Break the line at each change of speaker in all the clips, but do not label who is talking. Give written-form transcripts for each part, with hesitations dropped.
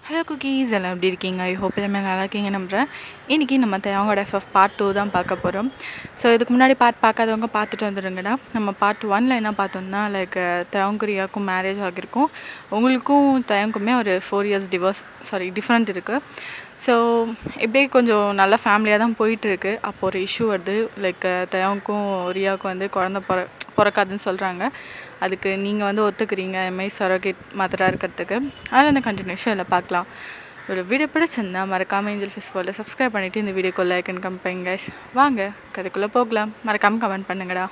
Hello cookies, எல்லாம் எப்படி இருக்கீங்க? ஐ ஹோப் எல்லாமே நல்லா இருக்கீங்க நம்புகிறேன். இன்றைக்கி நம்ம தேவங்கோட எஃப்எஃப் பார்ட் 2 தான் பார்க்க போகிறோம். ஸோ இதுக்கு முன்னாடி பார்க்காதவங்க பார்த்துட்டு வந்துடுங்கடா. நம்ம பார்ட் 1ல் என்ன பார்த்தோம்னா, லைக் தேவங்குரியாவுக்கும் மேரேஜ் ஆகியிருக்கும். உங்களுக்கும் தேவங்குமே ஒரு 4 இயர்ஸ் டிஃப்ரெண்ட் இருக்குது. ஸோ இப்படியே கொஞ்சம் நல்ல ஃபேமிலியாக தான் போயிட்டுருக்கு. அப்போ ஒரு இஷ்யூ வருது. லைக் தேவனுக்கும் ரியாவுக்கும் வந்து குழந்த பிறக்காதுன்னு சொல்கிறாங்க. அதுக்கு நீங்கள் வந்து ஒத்துக்கிறீங்க இதுமாதிரி சரோகேட் மதராக இருக்கிறதுக்கு. அதில் அந்த கண்டினியூஷன் இல்லை பார்க்கலாம். ஒரு வீடியோ பிடிச்சிருந்தா மறக்காமல் ஏஞ்சல் ஃபெஸ்டிவலில் சப்ஸ்கிரைப் பண்ணிவிட்டு இந்த வீடியோக்கு லைக் அண்ட் கமெண்ட் பண்ணுங்க கைஸ். வாங்க கதைக்குள்ளே போகலாம். மறக்காமல் கமெண்ட் பண்ணுங்கடா.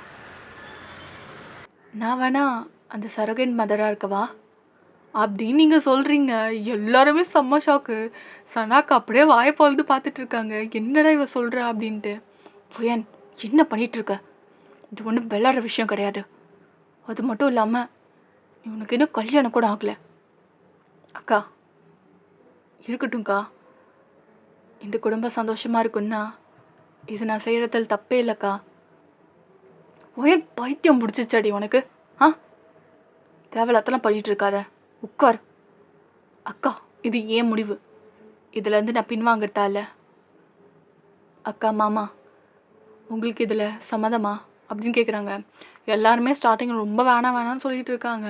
நான் வேணா அந்த சரோகேட் மதராக இருக்கவா அப்படின்னு நீங்கள் சொல்கிறீங்க. எல்லாருமே செம்ம ஷாக்கு. சனாக்கு அப்படியே வாயை பொழுது பார்த்துட்டு இருக்காங்க. என்னடா இவ சொல்கிறா அப்படின்ட்டு. புயன், என்ன பண்ணிகிட்ருக்க? இது ஒன்றும் விளையாடுற விஷயம் கிடையாது. அது மட்டும் இல்லாமல் இவனுக்கு இன்னும் கல்யாணம் கூட ஆகலை. அக்கா இருக்கட்டும்க்கா, இந்த குடும்பம் சந்தோஷமாக இருக்குன்னா இது நான் செய்கிறதில் தப்பே இல்லைக்கா. புயன், பைத்தியம் பிடிச்சிச்சடி உனக்கு. தேவையில்லாதெல்லாம் பண்ணிகிட்டு இருக்காத, உட்கார். அக்கா, இது ஏன் முடிவு. இதுலேருந்து நான் பின்வாங்கட்டா இல்லை. அக்கா, மாமா, உங்களுக்கு இதில் சம்மதமா அப்படின்னு கேட்குறாங்க. எல்லாருமே ஸ்டார்டிங் ரொம்ப வேணாம்னு சொல்லிட்டு இருக்காங்க.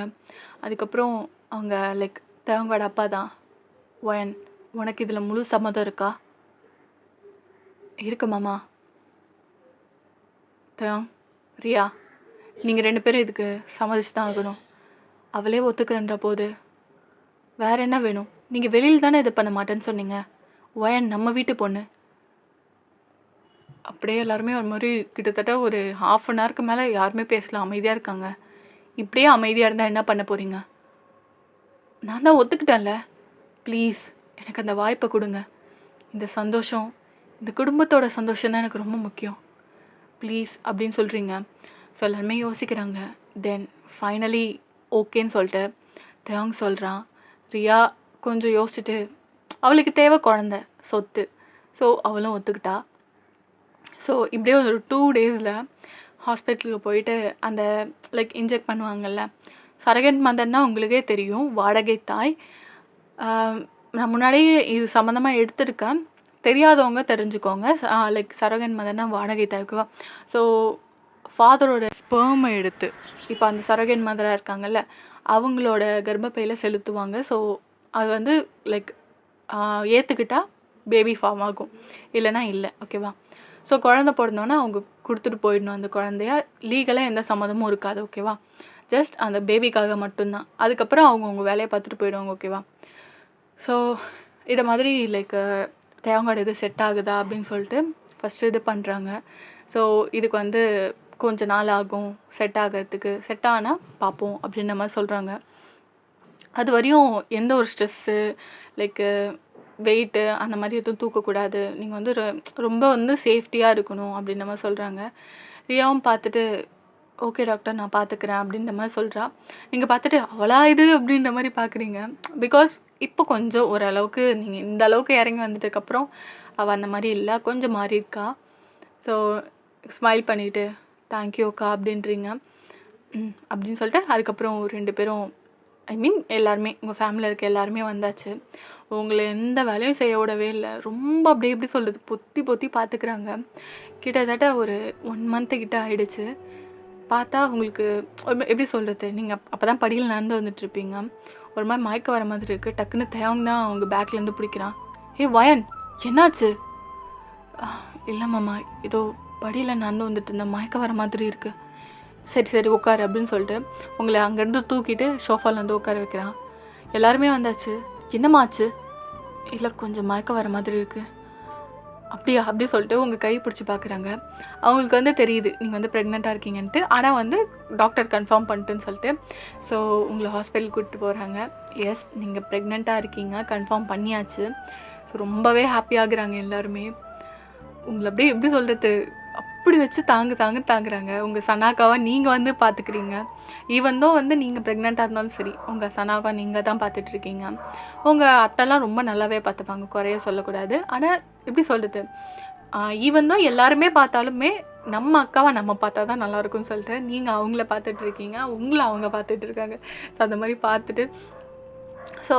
அதுக்கப்புறம் அவங்க லைக் தேவங்கோட அப்பா தான், ஒயன், உனக்கு இதில் முழு சம்மதம் இருக்கா? இருக்கு மாமா. தேவங், ரியா, நீங்கள் 2 பேரும் இதுக்கு சம்மதிச்சு தான் ஆகணும். அவளே ஒத்துக்கிறன்ற போது வேற என்ன வேணும்? நீங்கள் வெளியில் தானே இது பண்ண மாட்டேன்னு சொன்னீங்க. ஒயன் நம்ம வீட்டு பொண்ணு. அப்படியே எல்லாருமே ஒரு மாதிரி கிட்டத்தட்ட ஒரு 1/2 அன் ஹவருக்கு மேலே யாருமே பேசலாம், அமைதியாக இருக்காங்க. இப்படியே அமைதியாக இருந்தால் என்ன பண்ண போகிறீங்க? நான் தான் ஒத்துக்கிட்டேன்ல. ப்ளீஸ் எனக்கு அந்த வாய்ப்பை கொடுங்க. இந்த சந்தோஷம், இந்த குடும்பத்தோட சந்தோஷம் தான் எனக்கு ரொம்ப முக்கியம். ப்ளீஸ் அப்படின்னு சொல்கிறீங்க. ஸோ எல்லாருமே யோசிக்கிறாங்க. தென் ஃபைனலி ஓகேன்னு சொல்லிட்டு தேவங் சொல்கிறான். ரியா கொஞ்சம் யோசிச்சுட்டு, அவளுக்கு தேவை குழந்த, சொத்து. ஸோ அவளும் ஒத்துக்கிட்டா. ஸோ இப்படியே ஒரு 2 டேஸில் ஹாஸ்பிட்டலுக்கு போயிட்டு அந்த லைக் இன்ஜெக்ட் பண்ணுவாங்கள்ல, சரகேட் மதர்னா உங்களுக்கே தெரியும், வாடகை தாய். நான் முன்னாடியே இது சம்மந்தமாக எடுத்திருக்கேன், தெரியாதவங்க தெரிஞ்சுக்கோங்க. லைக் சரகேட் மதர்னா வாடகை தாய்க்குவா. ஸோ ஃபாதரோட
ஸ்பெர்மை எடுத்து
இப்போ அந்த சரகேட் மதராக இருக்காங்கல்ல, அவங்களோட கர்ப்பப்பையில் செலுத்துவாங்க. ஸோ அது வந்து லைக் ஏற்றுக்கிட்டா பேபி ஃபார்ம் ஆகும், இல்லைனா இல்லை. ஓகேவா? ஸோ குழந்த பிறந்தோன்னே அவங்க கொடுத்துட்டு போயிடணும் அந்த குழந்தைய. லீகலாக எந்த சம்மதமும் இருக்காது. ஓகேவா? ஜஸ்ட் அந்த பேபிக்காக மட்டும்தான். அதுக்கப்புறம் அவங்க வேலையை பார்த்துட்டு போயிடுவாங்க. ஓகேவா? ஸோ இதை மாதிரி லைக் தேவங்கோட இது செட் ஆகுதா அப்படின்னு சொல்லிட்டு ஃபஸ்ட்டு இது பண்ணுறாங்க. ஸோ இதுக்கு வந்து கொஞ்ச நாள் ஆகும் செட் ஆகிறதுக்கு. செட் ஆனால் பார்ப்போம் அப்படின்ற மாதிரி சொல்கிறாங்க. அது வரையும் எந்த ஒரு ஸ்ட்ரெஸ்ஸு லைக்கு வெயிட்டு அந்த மாதிரி எதுவும் தூக்கக்கூடாது. நீங்கள் வந்து ரொம்ப வந்து சேஃப்டியாக இருக்கணும் அப்படின்ற மாதிரி சொல்கிறாங்க. ரியாவும் பார்த்துட்டு, ஓகே டாக்டர் நான் பார்த்துக்கிறேன் அப்படின்ற மாதிரி சொல்கிறா. நீங்கள் பார்த்துட்டு அவளா இது அப்படின்ற மாதிரி பார்க்குறீங்க. பிகாஸ் இப்போ கொஞ்சம் ஓரளவுக்கு நீங்கள் இந்த அளவுக்கு இறங்கி வந்துட்டதுக்கப்புறம் அவள் அந்த மாதிரி இல்லை, கொஞ்சம் மாறி இருக்கா. ஸோ ஸ்மைல் பண்ணிவிட்டு தேங்க்யூ அக்கா அப்படின்றீங்க. அப்படின்னு சொல்லிட்டு அதுக்கப்புறம் 2 பேரும், ஐ மீன் எல்லாருமே, உங்கள் ஃபேமிலியில் இருக்க எல்லாருமே வந்தாச்சு. உங்களை எந்த வேலையும் செய்ய விடவே இல்லை. ரொம்ப அப்படியே எப்படி சொல்கிறது, பொத்தி பொத்தி பார்த்துக்கிறாங்க. கிட்டத்தட்ட ஒரு 1 மந்த்து கிட்ட ஆகிடுச்சு. பார்த்தா உங்களுக்கு எப்படி சொல்கிறது, நீங்கள் அப்போ தான் படியில் நடந்து வந்துட்டுருப்பீங்க. ஒரு மாதிரி மயக்க வர மாதிரி இருக்குது. டக்குன்னு தேவங்க தான் அவங்க பேக்லேருந்து பிடிக்கிறான். வயன், என்னாச்சு? இல்லை மாமா, ஏதோ படியில் நடந்து வந்துட்டு இருந்தேன், மயக்க வர மாதிரி இருக்குது. சரி உட்காரு அப்படின்னு சொல்லிட்டு உங்களை அங்கேருந்து தூக்கிட்டு ஷோஃபாவில் வந்து உட்கார வைக்கிறான். எல்லாருமே வந்தாச்சு. என்னமாச்சு? இல்லை கொஞ்சம் மயக்க வர மாதிரி இருக்குது. அப்படியா அப்படி சொல்லிட்டு உங்கள் கை பிடிச்சி பார்க்குறாங்க. அவங்களுக்கு வந்து தெரியுது நீங்கள் வந்து ப்ரெக்னெண்ட்டாக இருக்கீங்கன்ட்டு. ஆனால் வந்து டாக்டர் கன்ஃபார்ம் பண்ணிட்டுன்னு சொல்லிட்டு ஸோ உங்களை ஹாஸ்பிட்டல் கூப்பிட்டு போகிறாங்க. எஸ், நீங்கள் ப்ரெக்னெண்ட்டாக இருக்கீங்க, கன்ஃபார்ம் பண்ணியாச்சு. ஸோ ரொம்பவே ஹாப்பியாகிறாங்க எல்லாருமே. உங்களை அப்படியே எப்படி சொல்கிறது, அப்படி வச்சு தாங்குறாங்க. உங்கள் சனாக்காவை நீங்கள் வந்து பார்த்துக்கிறீங்க. ஈவந்தோ வந்து நீங்கள் ப்ரெக்னெண்ட்டாக இருந்தாலும் சரி, உங்கள் சனாவை நீங்கள் தான் பார்த்துட்ருக்கீங்க. உங்கள் அத்தைலாம் ரொம்ப நல்லாவே பார்த்துப்பாங்க, குறைய சொல்லக்கூடாது. ஆனால் எப்படி சொல்கிறது, ஈவந்தோ எல்லாருமே பார்த்தாலுமே நம்ம அக்காவை நம்ம பார்த்தா தான் நல்லாயிருக்கும்னு சொல்லிட்டு நீங்கள் அவங்கள பார்த்துட்ருக்கீங்க, உங்களை அவங்க பார்த்துட்ருக்காங்க. ஸோ அந்த மாதிரி பார்த்துட்டு ஸோ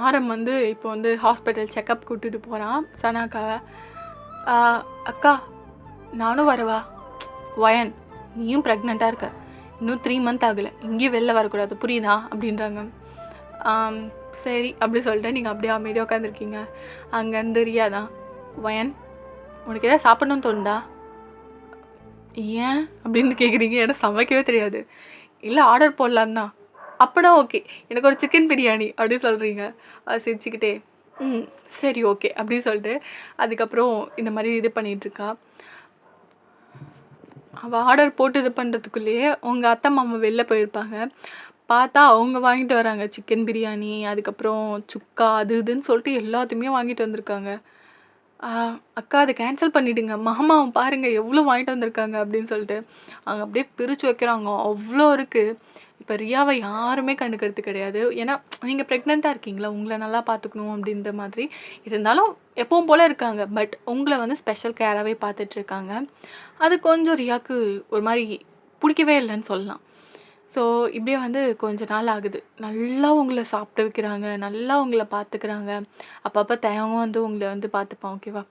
ஆரம் வந்து இப்போ வந்து ஹாஸ்பிட்டல் செக்கப் கூட்டிகிட்டு போகிறான் சனாக்காவை. அக்கா நானும் வரவா? வயன் நீயும் ப்ரெக்னெண்ட்டாக இருக்க, இன்னும் 3 மந்த் ஆகலை, இங்கேயும் வெளில வரக்கூடாது புரியுதா அப்படின்றாங்க. சரி அப்படி சொல்லிட்டு நீங்கள் அப்படியே அமைதியாக உட்காந்துருக்கீங்க. அங்கேருந்து ரியா தான், வயன் உனக்கு எதாவது சாப்பிட்ணுன்னு தோணுதா? ஏன் அப்படின்னு கேட்குறீங்க? எனக்கு சமைக்கவே தெரியாது. இல்லை ஆர்டர் போடலான்னு தான். அப்போனா ஓகே, எனக்கு ஒரு சிக்கன் பிரியாணி அப்படின்னு சொல்கிறீங்க. அது சிரிச்சுக்கிட்டே சரி ஓகே அப்படின்னு சொல்லிட்டு அதுக்கப்புறம் இந்த மாதிரி இது பண்ணிகிட்ருக்கா. அவள் ஆர்டர் போட்டு இது பண்ணுறதுக்குள்ளேயே உங்கள் அத்தை மாமா வெளில போயிருப்பாங்க. பார்த்தா அவங்க வாங்கிட்டு வராங்க சிக்கன் பிரியாணி, அதுக்கப்புறம் சுக்கா, அது இதுன்னு சொல்லிட்டு எல்லாத்தையுமே வாங்கிட்டு வந்திருக்காங்க. அக்கா அதை கேன்சல் பண்ணிவிடுங்க, மாமா பாருங்கள் எவ்வளோ வாங்கிட்டு வந்திருக்காங்க அப்படின்னு சொல்லிட்டு அவங்க அப்படியே பிரித்து வைக்கிறாங்க. அவ்வளோ இருக்குது. இப்போ ரியாவை யாருமே கண்டுக்கிறது கிடையாது. ஏன்னா நீங்கள் ப்ரெக்னெண்ட்டாக இருக்கீங்களா, உங்களை நல்லா பார்த்துக்கணும் அப்படின்ற மாதிரி இருந்தாலும் எப்பவும் போல் இருக்காங்க. பட் உங்களை வந்து ஸ்பெஷல் கேராகவே பார்த்துட்ருக்காங்க. அது கொஞ்சம் ரியாவுக்கு ஒரு மாதிரி பிடிக்கவே இல்லைன்னு சொல்லலாம். ஸோ இப்படியே வந்து கொஞ்ச நாள் ஆகுது. நல்லா உங்களை சாப்பிட வைக்கிறாங்க, நல்லா உங்களை பார்த்துக்கிறாங்க. அப்பப்போ தேவங்க வந்து உங்களை வந்து பார்த்துப்பான் ஓகேவா.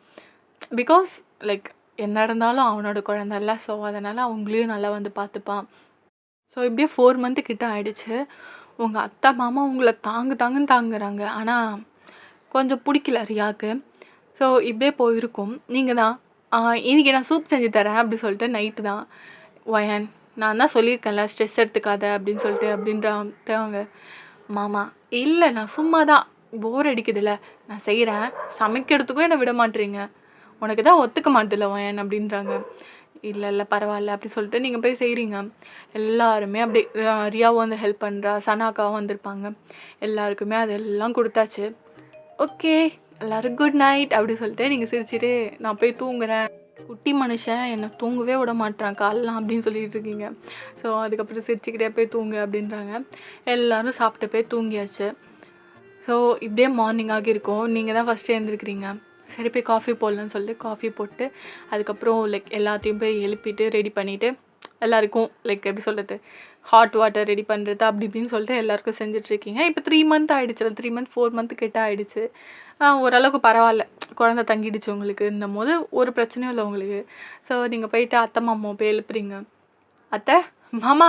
பிகாஸ் லைக் என்ன இருந்தாலும் அவனோட குழந்தைல்ல, ஸோ அதனால் அவங்களையும் நல்லா வந்து பார்த்துப்பான். ஸோ இப்படியே 4 மந்த்து கிட்ட ஆயிடுச்சு. உங்கள் அத்தை மாமா உங்களை தாங்குன்னு தாங்குறாங்க. ஆனால் கொஞ்சம் பிடிக்கல ரியாவுக்கு. ஸோ இப்படியே போயிருக்கும். நீங்கள் தான் இன்னைக்கு நான் சூப் செஞ்சு தரேன் அப்படி சொல்லிட்டு நைட்டு தான், வயன் நான் தான் சொல்லியிருக்கேன்ல ஸ்ட்ரெஸ் எடுத்துக்காத அப்படின்னு சொல்லிட்டு அப்படின்றாங்க. மாமா இல்லை நான் சும்மா தான், போர் அடிக்குதுல்ல நான் செய்கிறேன், சமைக்கிறதுக்கும் என்னை விட மாட்டேறீங்க, உனக்கு தான் ஒத்துக்க மாட்டேல வயன் அப்படின்றாங்க. இல்லை இல்லை பரவாயில்ல அப்படி சொல்லிட்டு நீங்கள் போய் செய்கிறீங்க. எல்லாருமே அப்படி ரியாவும் வந்து ஹெல்ப் பண்ணுறா, சனாக்காவும் வந்திருப்பாங்க. எல்லாருக்குமே அதெல்லாம் கொடுத்தாச்சு. ஓகே எல்லோரும் குட் நைட் அப்படி சொல்லிட்டு நீங்கள் சிரிச்சுட்டு நான் போய் தூங்குறேன், குட்டி மனுஷன் என்னை தூங்கவே விட மாட்டான் காலெலாம் அப்படின்னு சொல்லிட்டு இருக்கீங்க. ஸோ அதுக்கப்புறம் சிரிச்சுக்கிட்டே போய் தூங்கு அப்படின்றாங்க. எல்லோரும் சாப்பிட்டு போய் தூங்கியாச்சு. ஸோ இப்படியே மார்னிங் ஆகியிருக்கும். நீங்கள் தான் ஃபஸ்ட்டு எழுந்திருக்கிறீங்க. சரி போய் காஃபி போடலான்னு சொல்லிட்டு காஃபி போட்டு அதுக்கப்புறம் லைக் எல்லாத்தையும் போய் எழுப்பிட்டு ரெடி பண்ணிவிட்டு எல்லாருக்கும் லைக் எப்படி சொல்கிறது ஹாட் வாட்டர் ரெடி பண்ணுறது அப்படி இப்படின்னு சொல்லிட்டு எல்லாருக்கும் செஞ்சிட்ருக்கீங்க. இப்போ 3 மந்த் ஆகிடுச்சு, 3 மந்த் 4 மந்த்து கிட்ட ஆகிடுச்சு. ஓரளவுக்கு பரவாயில்ல, குழந்தை தங்கிடுச்சு உங்களுக்குன்னும் போது ஒரு பிரச்சனையும் இல்லை உங்களுக்கு. ஸோ நீங்கள் போயிட்டு அத்தை மாமா போய் எழுப்புறீங்க. அத்தை மாமா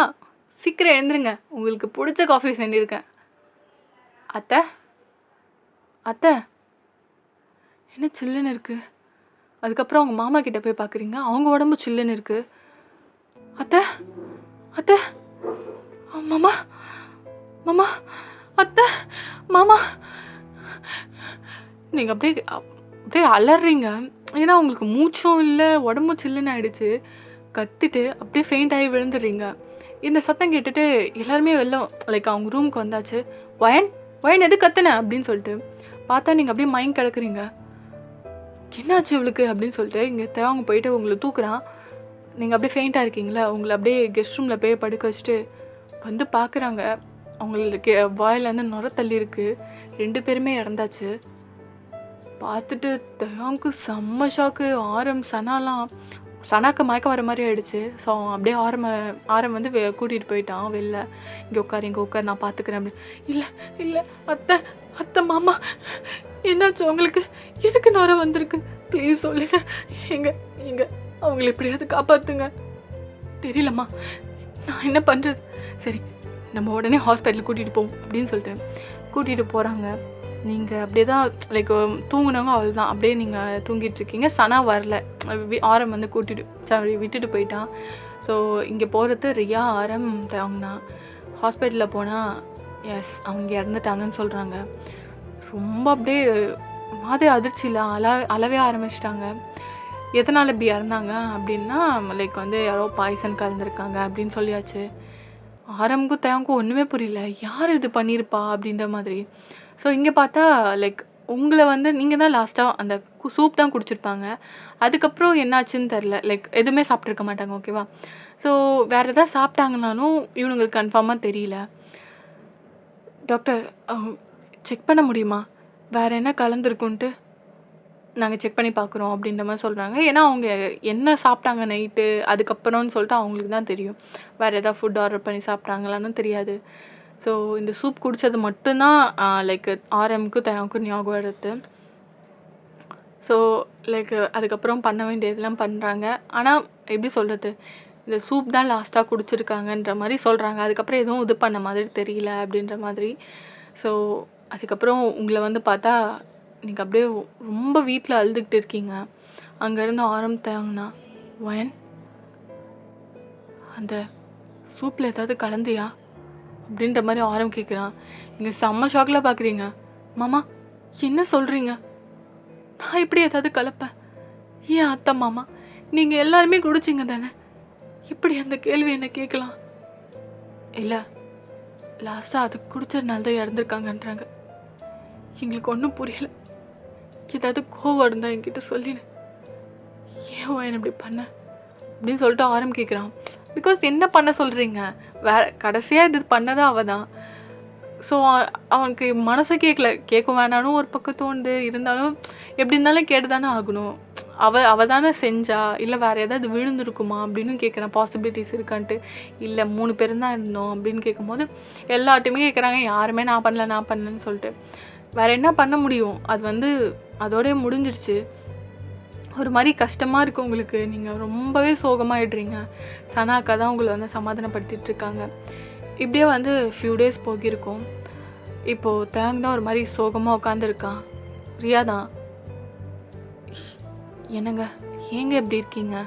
சீக்கிரம் எழுந்துருங்க, உங்களுக்கு பிடிச்ச காஃபி செஞ்சுருக்கேன். அத்தை அத்தை என்ன சில்லுன்னு இருக்குது. அதுக்கப்புறம் அவங்க மாமா கிட்ட போய் பார்க்குறீங்க, அவங்க உடம்பு சில்லுன்னு இருக்குது. அத்தை அத்தை மாமா மாமா அத்தை மாமா நீங்கள் அப்படியே அலறீங்க. ஏன்னா உங்களுக்கு மூச்சும் இல்லை, உடம்பும் சில்லுன்னு ஆகிடுச்சு. கத்திட்டு அப்படியே ஃபெயிண்ட் ஆகி விழுந்துடுறீங்க. இந்த சத்தம் கேட்டுட்டு எல்லாருமே வெளில லைக் அவங்க ரூமுக்கு வந்தாச்சு. வயன் வயன் எது கத்துன அப்படின்னு சொல்லிட்டு பார்த்தா நீங்கள் அப்படியே மயங்கி கிடக்குறீங்க. என்னாச்சு இவளுக்கு அப்படின்னு சொல்லிட்டு இங்கே தேவங்க போயிட்டு உங்களை தூக்குறான். நீங்கள் அப்படியே ஃபெயிண்டாக இருக்கீங்களா, உங்களை அப்படியே கெஸ்ட் ரூமில் போய் படுக்க வச்சுட்டு வந்து பார்க்குறாங்க. அவங்களுக்கு வாயிலேருந்து நுர தள்ளி இருக்குது, 2 பேருமே இறந்தாச்சு. பார்த்துட்டு தேவங்கு செம்ம ஷாக்கு. சனாக்கு மயக்கம் வர மாதிரி ஆகிடுச்சு. ஸோ அவன் அப்படியே ஆரம் வந்து கூட்டிகிட்டு போயிட்டான் வெளில. இங்கே உட்கார் நான் பார்த்துக்கிறேன் அப்படி. இல்லை இல்லை அத்தை அத்தை மாமா என்னாச்சு உங்களுக்கு, எதுக்கு நுர வந்திருக்கு ப்ளீஸ் சொல்லுங்க, எங்க அவங்கள எப்படியாவது காப்பாற்றுங்க. தெரியலம்மா நான் என்ன பண்ணுறது. சரி நம்ம உடனே ஹாஸ்பிட்டலுக்கு கூட்டிகிட்டு போவோம் அப்படின்னு சொல்லிட்டு கூட்டிகிட்டு போகிறாங்க. நீங்கள் அப்படியே தான் லைக் தூங்குனவங்க அவள் தான் அப்படியே நீங்கள் தூங்கிட்டுருக்கீங்க. சனா வரல, ஆரம் வந்து விட்டுட்டு போயிட்டான். ஸோ இங்கே போகிறது ரியா ஆரம் அவங்க ஹாஸ்பிட்டலில் போனால் எஸ் அவங்க இறந்துட்டாங்கன்னு சொல்கிறாங்க. ரொம்ப அப்படியே மாதிரி அதிர்ச்சியில் அழவே ஆரம்பிச்சிட்டாங்க. எதனால் இப்படி இறந்தாங்க அப்படின்னா லைக் வந்து யாரோ பாய்சன் கலந்துருக்காங்க அப்படின்னு சொல்லியாச்சு. ஆரம்புக்கும் தேவங்கும் ஒன்றுமே புரியல, யார் இது பண்ணியிருப்பா அப்படின்ற மாதிரி. ஸோ இங்கே பார்த்தா லைக் உங்களை வந்து நீங்கள் தான் லாஸ்ட்டாக அந்த சூப் தான் குடிச்சிருப்பாங்க. அதுக்கப்புறம் என்னாச்சுன்னு தெரில, லைக் எதுவுமே சாப்பிட்ருக்க மாட்டாங்க ஓகேவா. ஸோ வேறு எதாவது சாப்பிட்டாங்கனாலும் இவனுங்களுக்கு கன்ஃபார்மாக தெரியல. டாக்டர் செக் பண்ண முடியுமா, வேறு என்ன கலந்துருக்குன்ட்டு நாங்கள் செக் பண்ணி பார்க்குறோம் அப்படின்ற மாதிரி சொல்கிறாங்க. ஏன்னா அவங்க என்ன சாப்பிட்டாங்க நைட்டு அதுக்கப்புறம்னு சொல்லிட்டு அவங்களுக்கு தான் தெரியும். வேறு எதாவது ஃபுட் ஆர்டர் பண்ணி சாப்பிட்றாங்களான்னு தெரியாது. ஸோ இந்த சூப் குடித்தது மட்டும்தான் லைக் ஆரம்க்கும் தயாவுக்கும் ஞாபகம் வருது. ஸோ லைக் அதுக்கப்புறம் பண்ண வேண்டியதெல்லாம் பண்ணுறாங்க. ஆனால் எப்படி சொல்கிறது, இந்த சூப் தான் லாஸ்ட்டாக குடிச்சிருக்காங்கன்ற மாதிரி சொல்கிறாங்க. அதுக்கப்புறம் எதுவும் இது பண்ண மாதிரி தெரியல அப்படின்ற மாதிரி. ஸோ அதுக்கப்புறம் உங்களை வந்து பார்த்தா நீங்கள் அப்படியே ரொம்ப வீட்டில் அழுதுகிட்டு இருக்கீங்க. அங்கேருந்து ஆரம்பித்தாங்கன்னா, ஒயன் அந்த சூப்பில் ஏதாவது கலந்தியா அப்படின்ற மாதிரி ஆரம் கேட்குறான். நீங்கள் செம்ம ஷாக்கில் பார்க்குறீங்க. மாமா என்ன சொல்கிறீங்க? நான் இப்படி ஏதாவது கலப்பேன்? ஏன் அத்தை மாமா, நீங்கள் எல்லாருமே குடிச்சிங்க தானே, இப்படி அந்த கேள்வி என்ன கேட்கலாம்? இல்லை, லாஸ்ட்டாக அது குடிச்சதுனால தான் இறந்துருக்காங்கன்றாங்க. எங்களுக்கு ஒன்றும் புரியல. ஏதாவது கோவம் இருந்தால் என்கிட்ட சொல்லிடு. ஏன் என்ன இப்படி பண்ண அப்படின்னு சொல்லிட்டு ஆரம் கேட்குறான். பிகாஸ் என்ன பண்ண சொல்கிறீங்க? கடைசியாக இது பண்ணதான் அவள் தான். ஸோ அவனுக்கு மனசு கேட்க வேணான்னு ஒரு பக்கம் தோண்டு. இருந்தாலும் எப்படி இருந்தாலும் கேட்டு தானே ஆகணும். அவள் தானே செஞ்சா, இல்லை வேறு ஏதாவது விழுந்துருக்குமா அப்படின்னு கேட்குறேன். பாசிபிலிட்டிஸ் இருக்கான்ட்டு. இல்லை 3 பேரும் தான் இருந்தோம் அப்படின்னு கேட்கும்போது எல்லார்ட்டையுமே கேட்குறாங்க. யாருமே நான் பண்ணலன்னு சொல்லிட்டு. வேறு என்ன பண்ண முடியும்? அது வந்து அதோடய முடிஞ்சிருச்சு. ஒரு மாதிரி கஷ்டமாக இருக்குது உங்களுக்கு. நீங்கள் ரொம்பவே சோகமாகிடுறீங்க. சனா அக்கா தான் உங்களை வந்து சமாதானப்படுத்திட்டு இருக்காங்க. இப்படியே வந்து ஃபியூ டேஸ் போகிருக்கும். இப்போது தேங் தான் ஒரு மாதிரி சோகமாக உட்காந்துருக்கான். ரியா தான், என்னங்க ஏங்க எப்படி இருக்கீங்க?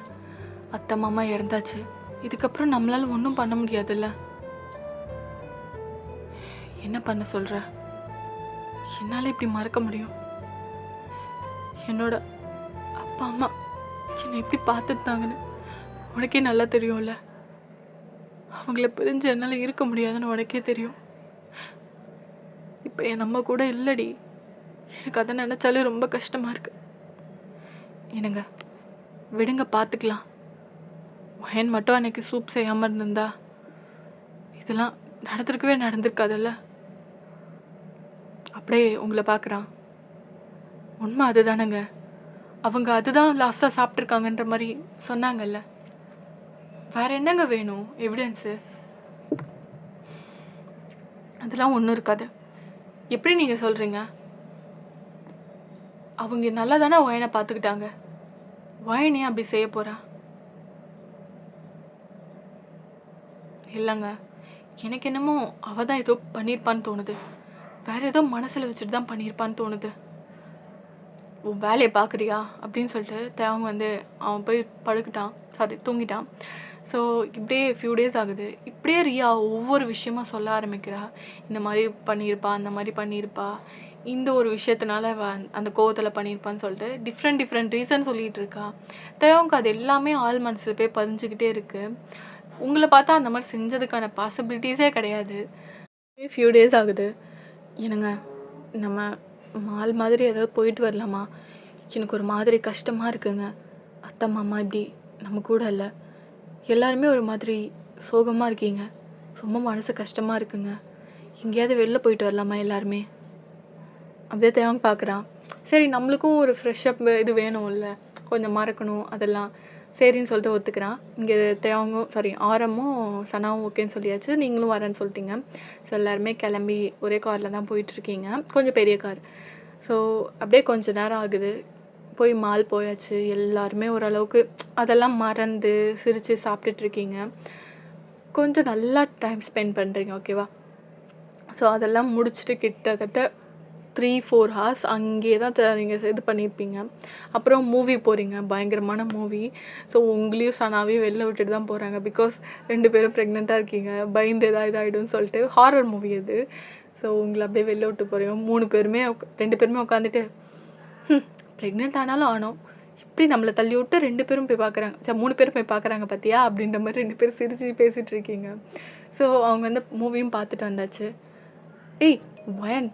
அத்தை மாமா இறந்தாச்சு, இதுக்கப்புறம் நம்மளால் ஒன்றும் பண்ண முடியாதுல்ல. என்ன பண்ண சொல்கிற? என்னால் இப்படி மறக்க முடியும்? என்னோட அப்பா அம்மா என்னை எப்படி பார்த்துட்டாங்கன்னு உனக்கே நல்லா தெரியும்ல. அவங்கள பிரிஞ்சு என்னால் இருக்க முடியாதுன்னு உனக்கே தெரியும். இப்போ என் நம்ம கூட இல்லடி. எனக்கு அதை நினச்சாலே ரொம்ப கஷ்டமாக இருக்கு. என்னங்க விடுங்க, பார்த்துக்கலாம். வயன் மட்டும் அன்னைக்கு சூப் செய்யாமல் இருந்திருந்தா இதெல்லாம் நடந்திருக்காதல்ல. அப்படியே உங்களை பார்க்குறான். உண்மை அதுதானங்க, அவங்க அதுதான் லாஸ்ட்டாக சாப்பிட்ருக்காங்கன்ற மாதிரி சொன்னாங்கல்ல. வேற என்னங்க வேணும் எவிடன்ஸு? அதெல்லாம் ஒன்றும் இருக்காது. எப்படி நீங்கள் சொல்கிறீங்க? அவங்க நல்லா தானே வயனை பார்த்துக்கிட்டாங்க. வயனே அப்படி செய்ய போகிறா? இல்லைங்க, எனக்கு என்னமோ அவள் தான் ஏதோ பண்ணியிருப்பான்னு தோணுது. வேற ஏதோ மனசில் வச்சுட்டு தான் பண்ணியிருப்பான்னு தோணுது. உன் வேலையை பார்க்குறியா அப்படின்னு சொல்லிட்டு தேவங்க வந்து அவன் போய் தூங்கிட்டான். ஸோ இப்படியே ஃபியூ டேஸ் ஆகுது. இப்படியே ரியா ஒவ்வொரு விஷயமா சொல்ல ஆரம்பிக்கிறா. இந்த மாதிரி பண்ணியிருப்பா, அந்த மாதிரி பண்ணியிருப்பா, இந்த ஒரு விஷயத்தினால அந்த கோவத்தில் பண்ணியிருப்பான்னு சொல்லிட்டு டிஃப்ரெண்ட் ரீசன் சொல்லிகிட்டு இருக்கா. தேவங்க அது எல்லாமே ஆள் மனசில் போய் பதிஞ்சுக்கிட்டே இருக்குது. உங்களை பார்த்தா அந்த மாதிரி செஞ்சதுக்கான பாசிபிலிட்டிஸே கிடையாது. ஃபியூ டேஸ் ஆகுது. என்னங்க நம்ம மால் மாதிரி ஏதாவது போயிட்டு வரலாமா? எனக்கு ஒரு மாதிரி கஷ்டமாக இருக்குங்க. அத்தை மாமா இப்படி நம்ம கூட இல்லை, எல்லாருமே ஒரு மாதிரி சோகமாக இருக்கீங்க. ரொம்ப மனசு கஷ்டமாக இருக்குங்க. எங்கேயாவது வெளில போயிட்டு வரலாமா எல்லாருமே? அப்படியே தேவங்க பார்க்குறான். சரி, நம்மளுக்கும் ஒரு ஃப்ரெஷ்அப் இது வேணும்ல, கொஞ்சம் மறக்கணும் அதெல்லாம். சரின்னு சொல்லிட்டு ஒத்துக்கிறான். இங்கே ஆரமும் சனாவும் ஓகேன்னு சொல்லியாச்சு. நீங்களும் வரேன்னு சொல்லிட்டீங்க. ஸோ எல்லாருமே கிளம்பி ஒரே காரில் தான் போயிட்டுருக்கீங்க. கொஞ்சம் பெரிய கார். ஸோ அப்படியே கொஞ்ச நேரம் ஆகுது. போய் மால் போயாச்சு. எல்லாருமே ஓரளவுக்கு அதெல்லாம் மறந்து சிரித்து சாப்பிட்டுட்ருக்கீங்க. கொஞ்சம் நல்லா டைம் ஸ்பெண்ட் பண்ணுறீங்க, ஓகேவா? ஸோ அதெல்லாம் முடிச்சுட்டு கிட்டத்தட்ட 3-4 ஹார்ஸ் அங்கேயே தான் நீங்கள் இது பண்ணியிருப்பீங்க. அப்புறம் மூவி போகிறீங்க, பயங்கரமான மூவி. ஸோ உங்களையும் சனாவையும் வெளில விட்டுட்டு தான் போகிறாங்க. பிகாஸ் 2 பேரும் ப்ரெக்னெண்ட்டாக இருக்கீங்க, பயந்து இதாகிடும்னு சொல்லிட்டு. ஹாரர் மூவி அது. ஸோ உங்களை அப்படியே வெளில விட்டு போகிறீங்க. 2 பேருமே உட்காந்துட்டு ப்ரெக்னென்ட் ஆனாலும் ஆனோம், இப்படி நம்மளை தள்ளி விட்டு 2 பேரும் போய் பார்க்குறாங்க. 3 பேரும் போய் பார்க்குறாங்க பார்த்தியா அப்படின்ற மாதிரி 2 பேரும் சிரித்து பேசிகிட்டு இருக்கீங்க. ஸோ அவங்க வந்து மூவியும் பார்த்துட்டு வந்தாச்சு. ஏய் வயன்,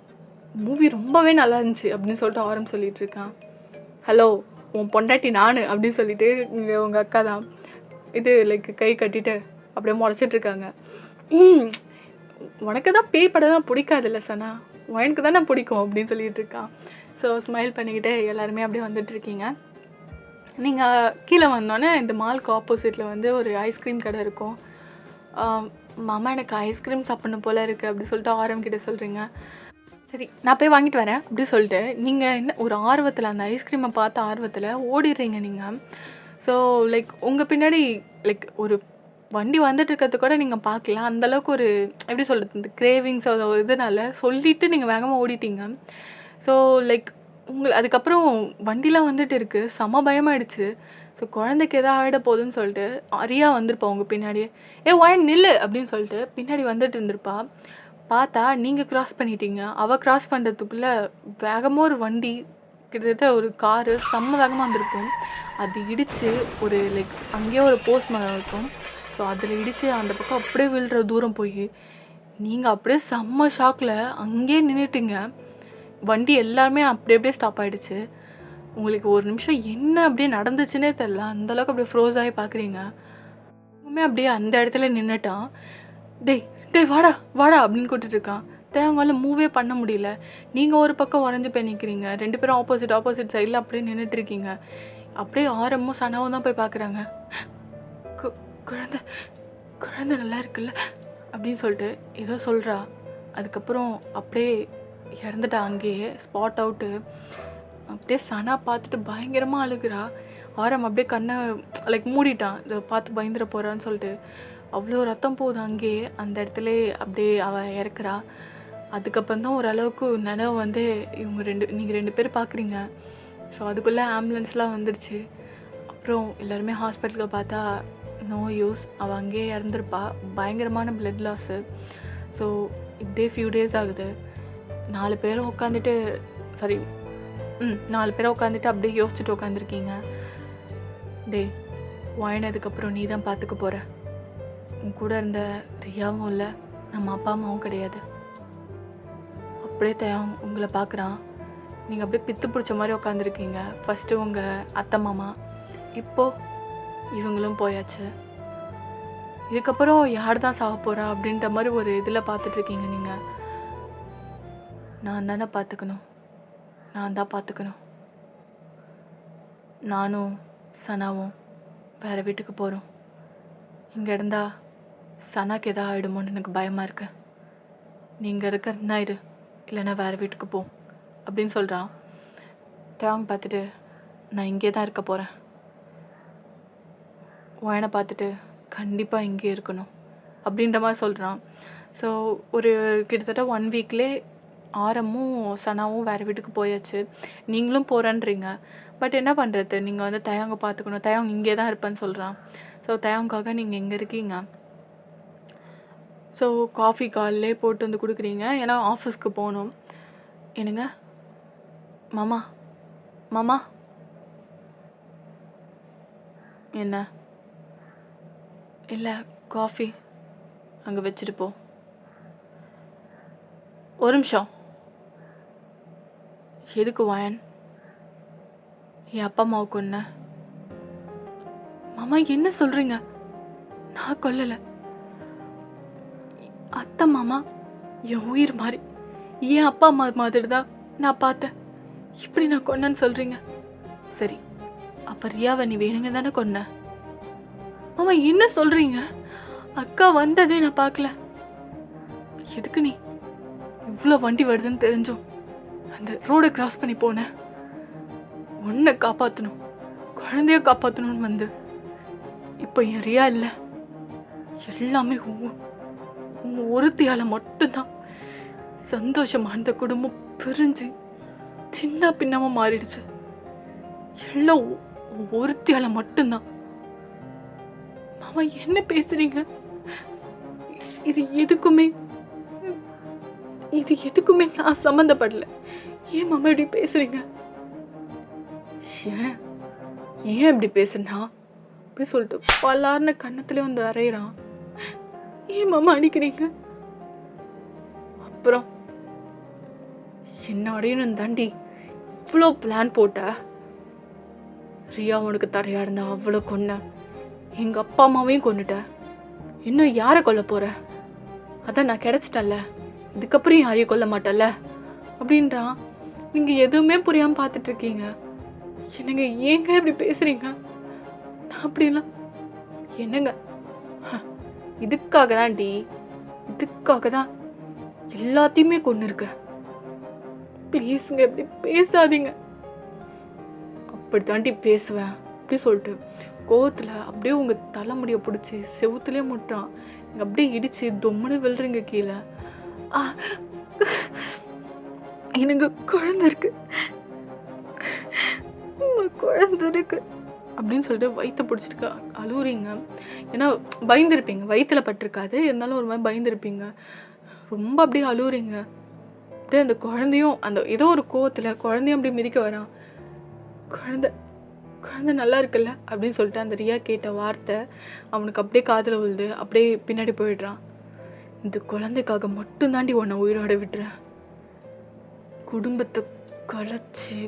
மூவி ரொம்பவே நல்லா இருந்துச்சு அப்படின்னு சொல்லிட்டு ஆரம் சொல்லிட்டு இருக்கான். ஹலோ, உன் பொண்டாட்டி நான் அப்படின்னு சொல்லிட்டு இங்கே உங்கள் அக்கா தான் இது லைக் கை கட்டிட்டு அப்படியே முறைச்சிட்டு இருக்காங்க. உனக்கு தான் பேய் படம் தான் பிடிக்காதுல்ல சனா, வயனுக்கு தானே பிடிக்கும் அப்படின்னு சொல்லிட்டு இருக்கான். ஸோ ஸ்மைல் பண்ணிக்கிட்டே எல்லாருமே அப்படியே வந்துட்டுருக்கீங்க. நீங்கள் கீழே வந்தோடனே இந்த மாலுக்கு ஆப்போசிட்டில் வந்து ஒரு ஐஸ்கிரீம் கடை இருக்கும். மாமா எனக்கு ஐஸ்கிரீம் சாப்பிடணும் போல இருக்குது அப்படி சொல்லிட்டு ஆரம் கிட்ட சொல்கிறீங்க. சரி நான் போய் வாங்கிட்டு வரேன் அப்படி சொல்லிட்டு நீங்கள் என்ன ஒரு ஆர்வத்தில் அந்த ஐஸ்கிரீமை பார்த்த ஆர்வத்தில் ஓடிடுறீங்க நீங்கள். ஸோ லைக் உங்கள் பின்னாடி லைக் ஒரு வண்டி வந்துட்டு இருக்கிறது கூட நீங்கள் பார்க்கல. அந்தளவுக்கு ஒரு எப்படி சொல்கிறது, இந்த கிரேவிங்ஸ் இதனால சொல்லிவிட்டு நீங்கள் வேகமாக ஓடிட்டீங்க. ஸோ லைக் அதுக்கப்புறம் வண்டிலாம் வந்துட்டு இருக்குது, செம பயமாயிடுச்சு. ஸோ குழந்தைக்கு எதாவது ஆகிட போகுதுன்னு சொல்லிட்டு ரியா வந்திருப்பா உங்கள் பின்னாடியே. வாயின் நில்லு அப்படின்னு சொல்லிட்டு பின்னாடி வந்துட்டு இருந்திருப்பா. பார்த்தா நீங்கள் க்ராஸ் பண்ணிட்டீங்க. அவள் க்ராஸ் பண்ணுறதுக்குள்ளே வேகமாக ஒரு வண்டி, கிட்டத்தட்ட ஒரு காரு செம்ம வேகமாக வந்திருக்கும். அது இடித்து ஒரு லைக் அங்கேயே ஒரு போஸ்ட் மரம் இருக்கும். ஸோ அதில் இடித்து அந்த பக்கம் அப்படியே விழுற தூரம் போய் நீங்கள் அப்படியே செம்ம ஷாக்கில் அங்கேயே நின்றுட்டீங்க. வண்டி எல்லாருமே அப்படியே ஸ்டாப் ஆகிடுச்சு. உங்களுக்கு ஒரு நிமிஷம் என்ன அப்படியே நடந்துச்சுன்னே தெரில, அந்தளவுக்கு அப்படியே ஃப்ரோஸ் ஆகி பார்க்குறீங்க. அப்படியே அந்த இடத்துல நின்றுட்டான். டேய் டேய் வாடா வாடா அப்படின்னு கூப்பிட்டுருக்கான். தேவங்கால மூவே பண்ண முடியல. நீங்கள் ஒரு பக்கம் உறைஞ்சி போய் நிற்கிறீங்க, 2 பேரும் ஆப்போசிட் சைடில் அப்படியே நின்றுட்டுருக்கீங்க. அப்படியே ஆரமும் சனாவும் தான் போய் பார்க்குறாங்க. குழந்தை குழந்தை நல்லா இருக்குல்ல அப்படின்னு சொல்லிட்டு ஏதோ சொல்கிறா. அதுக்கப்புறம் அப்படியே இறந்துட்டா அங்கேயே, ஸ்பாட் அவுட்டு. அப்படியே சனா பார்த்துட்டு பயங்கரமாக அழுகிறா. ஆரம் அப்படியே கண்ணை லைக் மூடிட்டான், இதை பார்த்து பயந்துட போகிறான்னு சொல்லிட்டு. அவ்வளோ ரத்தம் போகுது அங்கேயே, அந்த இடத்துல அப்படியே அவள் இறக்குறா. அதுக்கப்புறம் தான் ஓரளவுக்கு நினைவு வந்து நீங்கள் 2 பேர் பார்க்குறீங்க. ஸோ அதுக்குள்ளே ஆம்புலன்ஸ்லாம் வந்துடுச்சு. அப்புறம் எல்லாருமே ஹாஸ்பிட்டலுக்கு பார்த்தா நோ யூஸ், அவள் அங்கேயே இறந்துருப்பா. பயங்கரமான பிளட் லாஸு. ஸோ இப்படியே ஃபியூ டேஸ் ஆகுது. 4 பேரும் உட்காந்துட்டு அப்படியே யோசிச்சுட்டு உட்காந்துருக்கீங்க. வாயினதுக்கப்புறம் நீ தான் பார்த்துக்க போகிற. உன் கூட இருந்த ரியாவும் இல்லை, நம்ம அப்பா அம்மாவும் கிடையாது. அப்படியே தயாங் உங்களை பார்க்குறான். நீங்கள் அப்படியே பித்து பிடிச்ச மாதிரி உட்காந்துருக்கீங்க. ஃபஸ்ட்டு உங்கள் அத்தை மாமா, இப்போது இவங்களும் போயாச்சு. இதுக்கப்புறம் யார் தான் சாக போகிறா அப்படின்ற மாதிரி ஒரு இதில் பார்த்துட்ருக்கீங்க நீங்கள். நான் தானே பார்த்துக்கணும், நான் தான் பார்த்துக்கணும். நானும் சனாவும் வேறு வீட்டுக்கு போகிறோம். இங்கே இருந்தால் சனாக்கு எதாவது ஆகிடுமோன்னு எனக்கு பயமாக இருக்கு. நீங்கள் இருக்கிறதுனா இரு, இல்லைன்னா வேறு வீட்டுக்கு போ அப்படின்னு சொல்கிறான். தேவங்க பார்த்துட்டு நான் இங்கே தான் இருக்க போகிறேன். வயனை பார்த்துட்டு கண்டிப்பாக இங்கே இருக்கணும் அப்படின்ற மாதிரி சொல்கிறான். ஸோ ஒரு கிட்டத்தட்ட 1 வீக்லே ஆரமும் சனாவும் வேறு வீட்டுக்கு போயாச்சு. நீங்களும் போகிறேன்றீங்க. பட் என்ன பண்ணுறது, நீங்கள் வந்து தயாங்க பார்த்துக்கணும். தயாங்க இங்கே தான் இருப்பேன்னு சொல்கிறான். ஸோ தயாங்காக நீங்கள் எங்கே இருக்கீங்க? ஸோ காஃபி கால்லே போட்டு வந்து கொடுக்குறீங்க, ஏன்னா ஆஃபீஸ்க்கு போகணும். என்னங்க மாமா மாமா என்ன? இல்லை காஃபி அங்கே வச்சுட்டு போ. ஒரு நிமிஷம். எதுக்கு வாயன்? என் அப்பா அம்மாவுக்கு ஒன்று. மாமா என்ன சொல்கிறீங்க? நான் கொல்லலை. அத்தை மாமா என் உயிர் மாதிரி, என் அப்பா அம்மா மாதிரி தான் நான் பார்த்தேன். இப்படி நான் கொன்னேன்னு சொல்கிறீங்க? சரி, அப்போ ரியாவை நீ வேணுங்க தானே கொன்ன? மாமா என்ன சொல்கிறீங்க? அக்கா வந்ததே நான் பார்க்கல. எதுக்கு நீ இவ்வளோ வண்டி வருதுன்னு தெரிஞ்சும் அந்த ரோடை கிராஸ் பண்ணி போனேன்? உன்னை காப்பாற்றணும், குழந்தைய காப்பாற்றணும்னு வந்து இப்போ என் ரியா இல்லை. எல்லாமே ஒருத்தியால் மட்டும்தான் சந்தோஷமா அந்த குடும்பம் பிரிஞ்சு சின்ன பின்னமா மாறிடுச்சு. எல்லாம் ஒருத்தியால மட்டும்தான். மாமா என்ன பேசுறீங்க? இது எதுக்குமே நான் சம்மந்தப்படல. ஏன் மாமா இப்படி பேசுறீங்க? ஏன் இப்படி பேசுனா அப்படி சொல்லிட்டு பல்லார்னு கண்ணத்துல வந்து அரைகிறான். ஏன் மாமா அடிக்கிறீங்க? அப்புறம் என்னோடையும் தாண்டி இவ்வளோ பிளான் போட்ட. ரியா உனக்கு தடையா இருந்தா அவ்வளோ கொன்ன, எங்க அப்பா அம்மாவையும் கொன்னுட்ட. இன்னும் யாரை கொல்ல போற? அதான் நான் கிடைச்சிட்டல்ல, இதுக்கப்புறம் யாரையும் கொல்ல மாட்டல்ல அப்படின்றான். நீங்க எதுவுமே புரியாம பார்த்துட்டு இருக்கீங்க. என்னங்க ஏங்க இப்படி பேசுறீங்க? நான் அப்படிலாம் என்னங்க இதுக்காக தான் டி, இதுக்காக தான் எல்லாத்தையுமே கொண்டு இருக்க. ப்ளீஸுங்க இப்படி பேசாதீங்க. அப்படி தாண்டி பேசுவேன் அப்படி சொல்லிட்டு கோவத்தில் அப்படியே உங்கள் தலைமுடியை பிடிச்சி செவுத்துலேயே முட்டான். நீங்கள் அப்படியே இடித்து தொம்முன்னு விழுறீங்க கீழே. ஆ, எனக்கு குழந்தை இருக்கு, குழந்தை இருக்கு அப்படின்னு சொல்லிட்டு வயிற்ற பிடிச்சிட்டு அழுவுறீங்க. ஏன்னா பயந்துருப்பீங்க, வயிற்றுல பட்டிருக்காது, இருந்தாலும் ஒரு மாதிரி பயந்துருப்பீங்க. ரொம்ப அப்படியே அழுவுறீங்க. அப்படியே அந்த குழந்தையும் அந்த ஏதோ ஒரு கோவத்தில் குழந்தையும் அப்படியே மிதிக்க வரான். குழந்தை குழந்தை நல்லா இருக்குல்ல அப்படின்னு சொல்லிட்டு அந்த ரியா கேட்ட வார்த்தை அவனுக்கு அப்படியே காதில் விழுது. அப்படியே பின்னாடி போயிடுறான். இந்த குழந்தைக்காக மட்டும் தாண்டி உன்னை உயிரோட விட்டுறேன். குடும்பத்தை கலைச்சி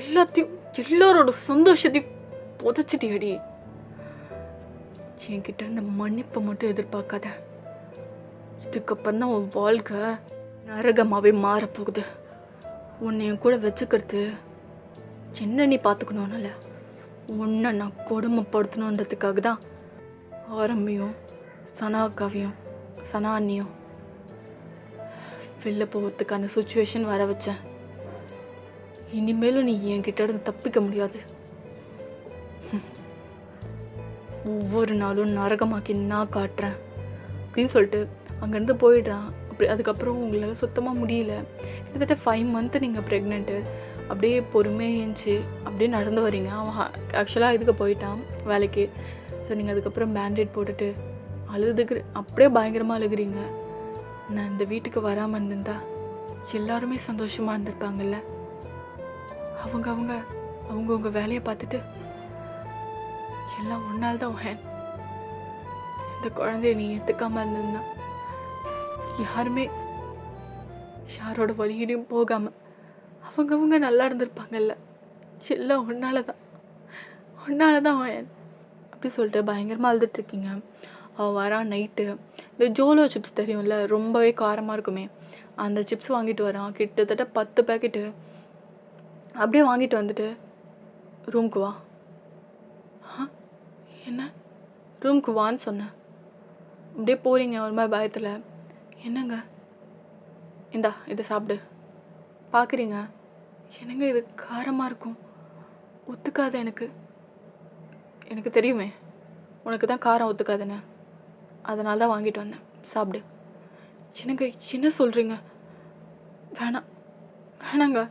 எல்லாத்தையும் எல்லாரோட சந்தோஷத்தையும் புதைச்சிட்டி அடி. என்கிட்ட இந்த மன்னிப்பை மட்டும் எதிர்பார்க்காத. இதுக்கப்புறம் தான் உன் வாழ்க்கை நரகமாகவே மாறப்போகுது. உன்னை என் கூட வச்சுக்கிறது என்ன நீ பார்த்துக்கணும்னால உன்னை நான் கொடுமைப்படுத்தணுன்றதுக்காக தான் ஆரம்பியும் சனாக்காவையும் சனா அண்ணியும் வெளில போகிறதுக்கான சுச்சுவேஷன் வர வச்சேன். இனிமேலும் நீ என்கிட்ட இருந்து தப்பிக்க முடியாது. ஒவ்வொரு நாளும் நரகமாக்கி நான் காட்டுறேன் அப்படின்னு சொல்லிட்டு அங்கேருந்து போயிடுறான். அப்படி அதுக்கப்புறம் உங்களால் சுத்தமாக முடியல. கிட்டத்தட்ட 5 months நீங்கள் ப்ரெக்னென்ட்டு. அப்படியே பொறுமையாக ஏஞ்சி அப்படியே நடந்து வரீங்க. அவன் ஆக்சுவலாக இதுக்கு போயிட்டான் வேலைக்கு. ஸோ நீங்கள் அதுக்கப்புறம் பேண்டேட் போட்டுட்டு அப்படியே பயங்கரமாக அழுகுறீங்க. நான் இந்த வீட்டுக்கு வராமல் இருந்திருந்தா எல்லாருமே சந்தோஷமாக இருந்திருப்பாங்கல்ல. அவங்க வேலையை பார்த்துட்டு எல்லாம் ஒன்றால் தான் ஹேன். இந்த குழந்தைய நீ ஏற்றுக்காமல் இருந்திருந்தா யாருமே யாரோட வழியிலையும் போகாமல் அவங்க நல்லா இருந்திருப்பாங்கல்ல. எல்லாம் ஒன்னால தான் ஹேன் அப்படி சொல்லிட்டு பயங்கரமாக அழுதுட்ருக்கீங்க. அவள் வரான் நைட்டு. இந்த ஜோலோ சிப்ஸ் தெரியும்ல, ரொம்பவே காரமாக இருக்குமே, அந்த சிப்ஸ் வாங்கிட்டு வரான். கிட்டத்தட்ட 10 பேக்கெட்டு அப்படியே வாங்கிட்டு வந்துட்டு ரூமுக்கு வா. என்ன ரூமுக்கு வான்னு சொன்னேன். அப்படியே போகிறீங்க ஒரு மாதிரி பயத்தில். என்னங்க இந்தா இதை சாப்பிடு. பார்க்குறீங்க, என்னங்க இது காரமாக இருக்கும், ஒத்துக்காது எனக்கு தெரியுமே உனக்கு தான் காரம் ஒத்துக்காதுன்னு, அதனால தான் வாங்கிட்டு வந்தேன், சாப்பிடு. என்னங்க என்ன சொல்கிறீங்க? வேணாங்க.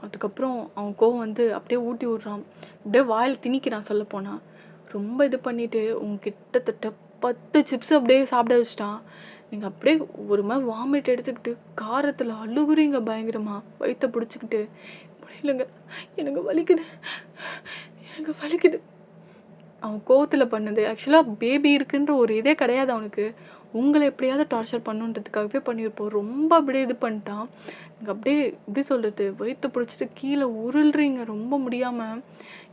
அதுக்கப்புறம் அவன் கோவம் வந்து அப்படியே ஊட்டி விட்றான். அப்படியே வாயில் திணிக்கிறான். சொல்லப்போனால் ரொம்ப இது பண்ணிவிட்டு கிட்டத்தட்ட 10 சிப்ஸ் அப்படியே சாப்பிட வச்சிட்டான். நீங்கள் அப்படியே ஒரு மாதிரி வாமிட் எடுத்துக்கிட்டு காரத்தில் அழுகுறீங்க பயங்கரமாக, வயிற்ற பிடிச்சிக்கிட்டு. இல்லைங்க எனக்கு வலிக்குது. அவன் கோவத்தில் பண்ணது ஆக்சுவலாக பேபி இருக்குன்ற ஒரு இதே கிடையாது அவனுக்கு. உங்களை எப்படியாவது டார்ச்சர் பண்ணுன்றதுக்காகவே பண்ணியிருப்போம். ரொம்ப அப்படியே இது பண்ணிட்டான். நீங்கள் அப்படியே எப்படி சொல்கிறது, வயிற்ற பிடிச்சிட்டு கீழே உருள்றீங்க ரொம்ப முடியாமல்.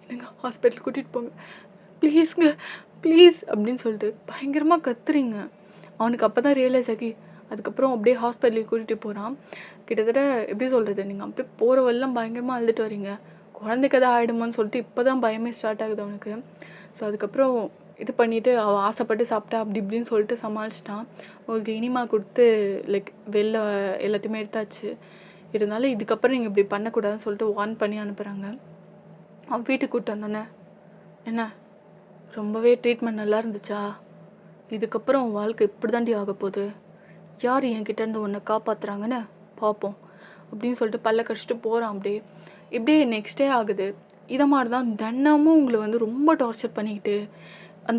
எனக்கு ஹாஸ்பிட்டல் கூட்டிகிட்டு போங்க ப்ளீஸுங்க ப்ளீஸ் அப்படின்னு சொல்லிட்டு பயங்கரமாக கத்துறீங்க. அவனுக்கு அப்போ தான் ரியலைஸ் ஆகி அதுக்கப்புறம் அப்படியே ஹாஸ்பிட்டலுக்கு கூட்டிகிட்டு போகிறான். கிட்டத்தட்ட எப்படி சொல்கிறது, நீங்கள் அப்படியே போகிற வரைலாம் பயங்கரமாக அழுதுட்டு வரீங்க. குழந்தைக்கு எதாவது ஆகிடுமான்னு சொல்லிட்டு இப்போ தான் பயமே ஸ்டார்ட் ஆகுது அவனுக்கு. ஸோ அதுக்கப்புறம் இது பண்ணிவிட்டு அவள் ஆசைப்பட்டு சாப்பிட்டா அப்படி இப்படின்னு சொல்லிட்டு சமாளிச்சிட்டான். உங்களுக்கு இனிமா கொடுத்து லைக் வெளில எல்லாத்தையுமே எடுத்தாச்சு. இருந்தாலும் இதுக்கப்புறம் நீங்கள் இப்படி பண்ணக்கூடாதுன்னு சொல்லிட்டு வார்ன் பண்ணி அனுப்புகிறாங்க. அவன் வீட்டுக்கு கூப்பிட்டு வந்தோன்னே, என்ன ரொம்பவே ட்ரீட்மெண்ட் நல்லா இருந்துச்சா? இதுக்கப்புறம் உன் வாழ்க்கை இப்படி தாண்டி ஆக போகுது. யார் என்கிட்டேருந்து உன்னை காப்பாற்றுறாங்கன்னு பார்ப்போம் அப்படின்னு சொல்லிட்டு பல்ல கடிச்சிட்டு போகிறான். அப்படியே இப்படியே நெக்ஸ்ட் டே ஆகுது. இதை மாதிரி தான் தினமும் உங்களை வந்து ரொம்ப டார்ச்சர் பண்ணிக்கிட்டு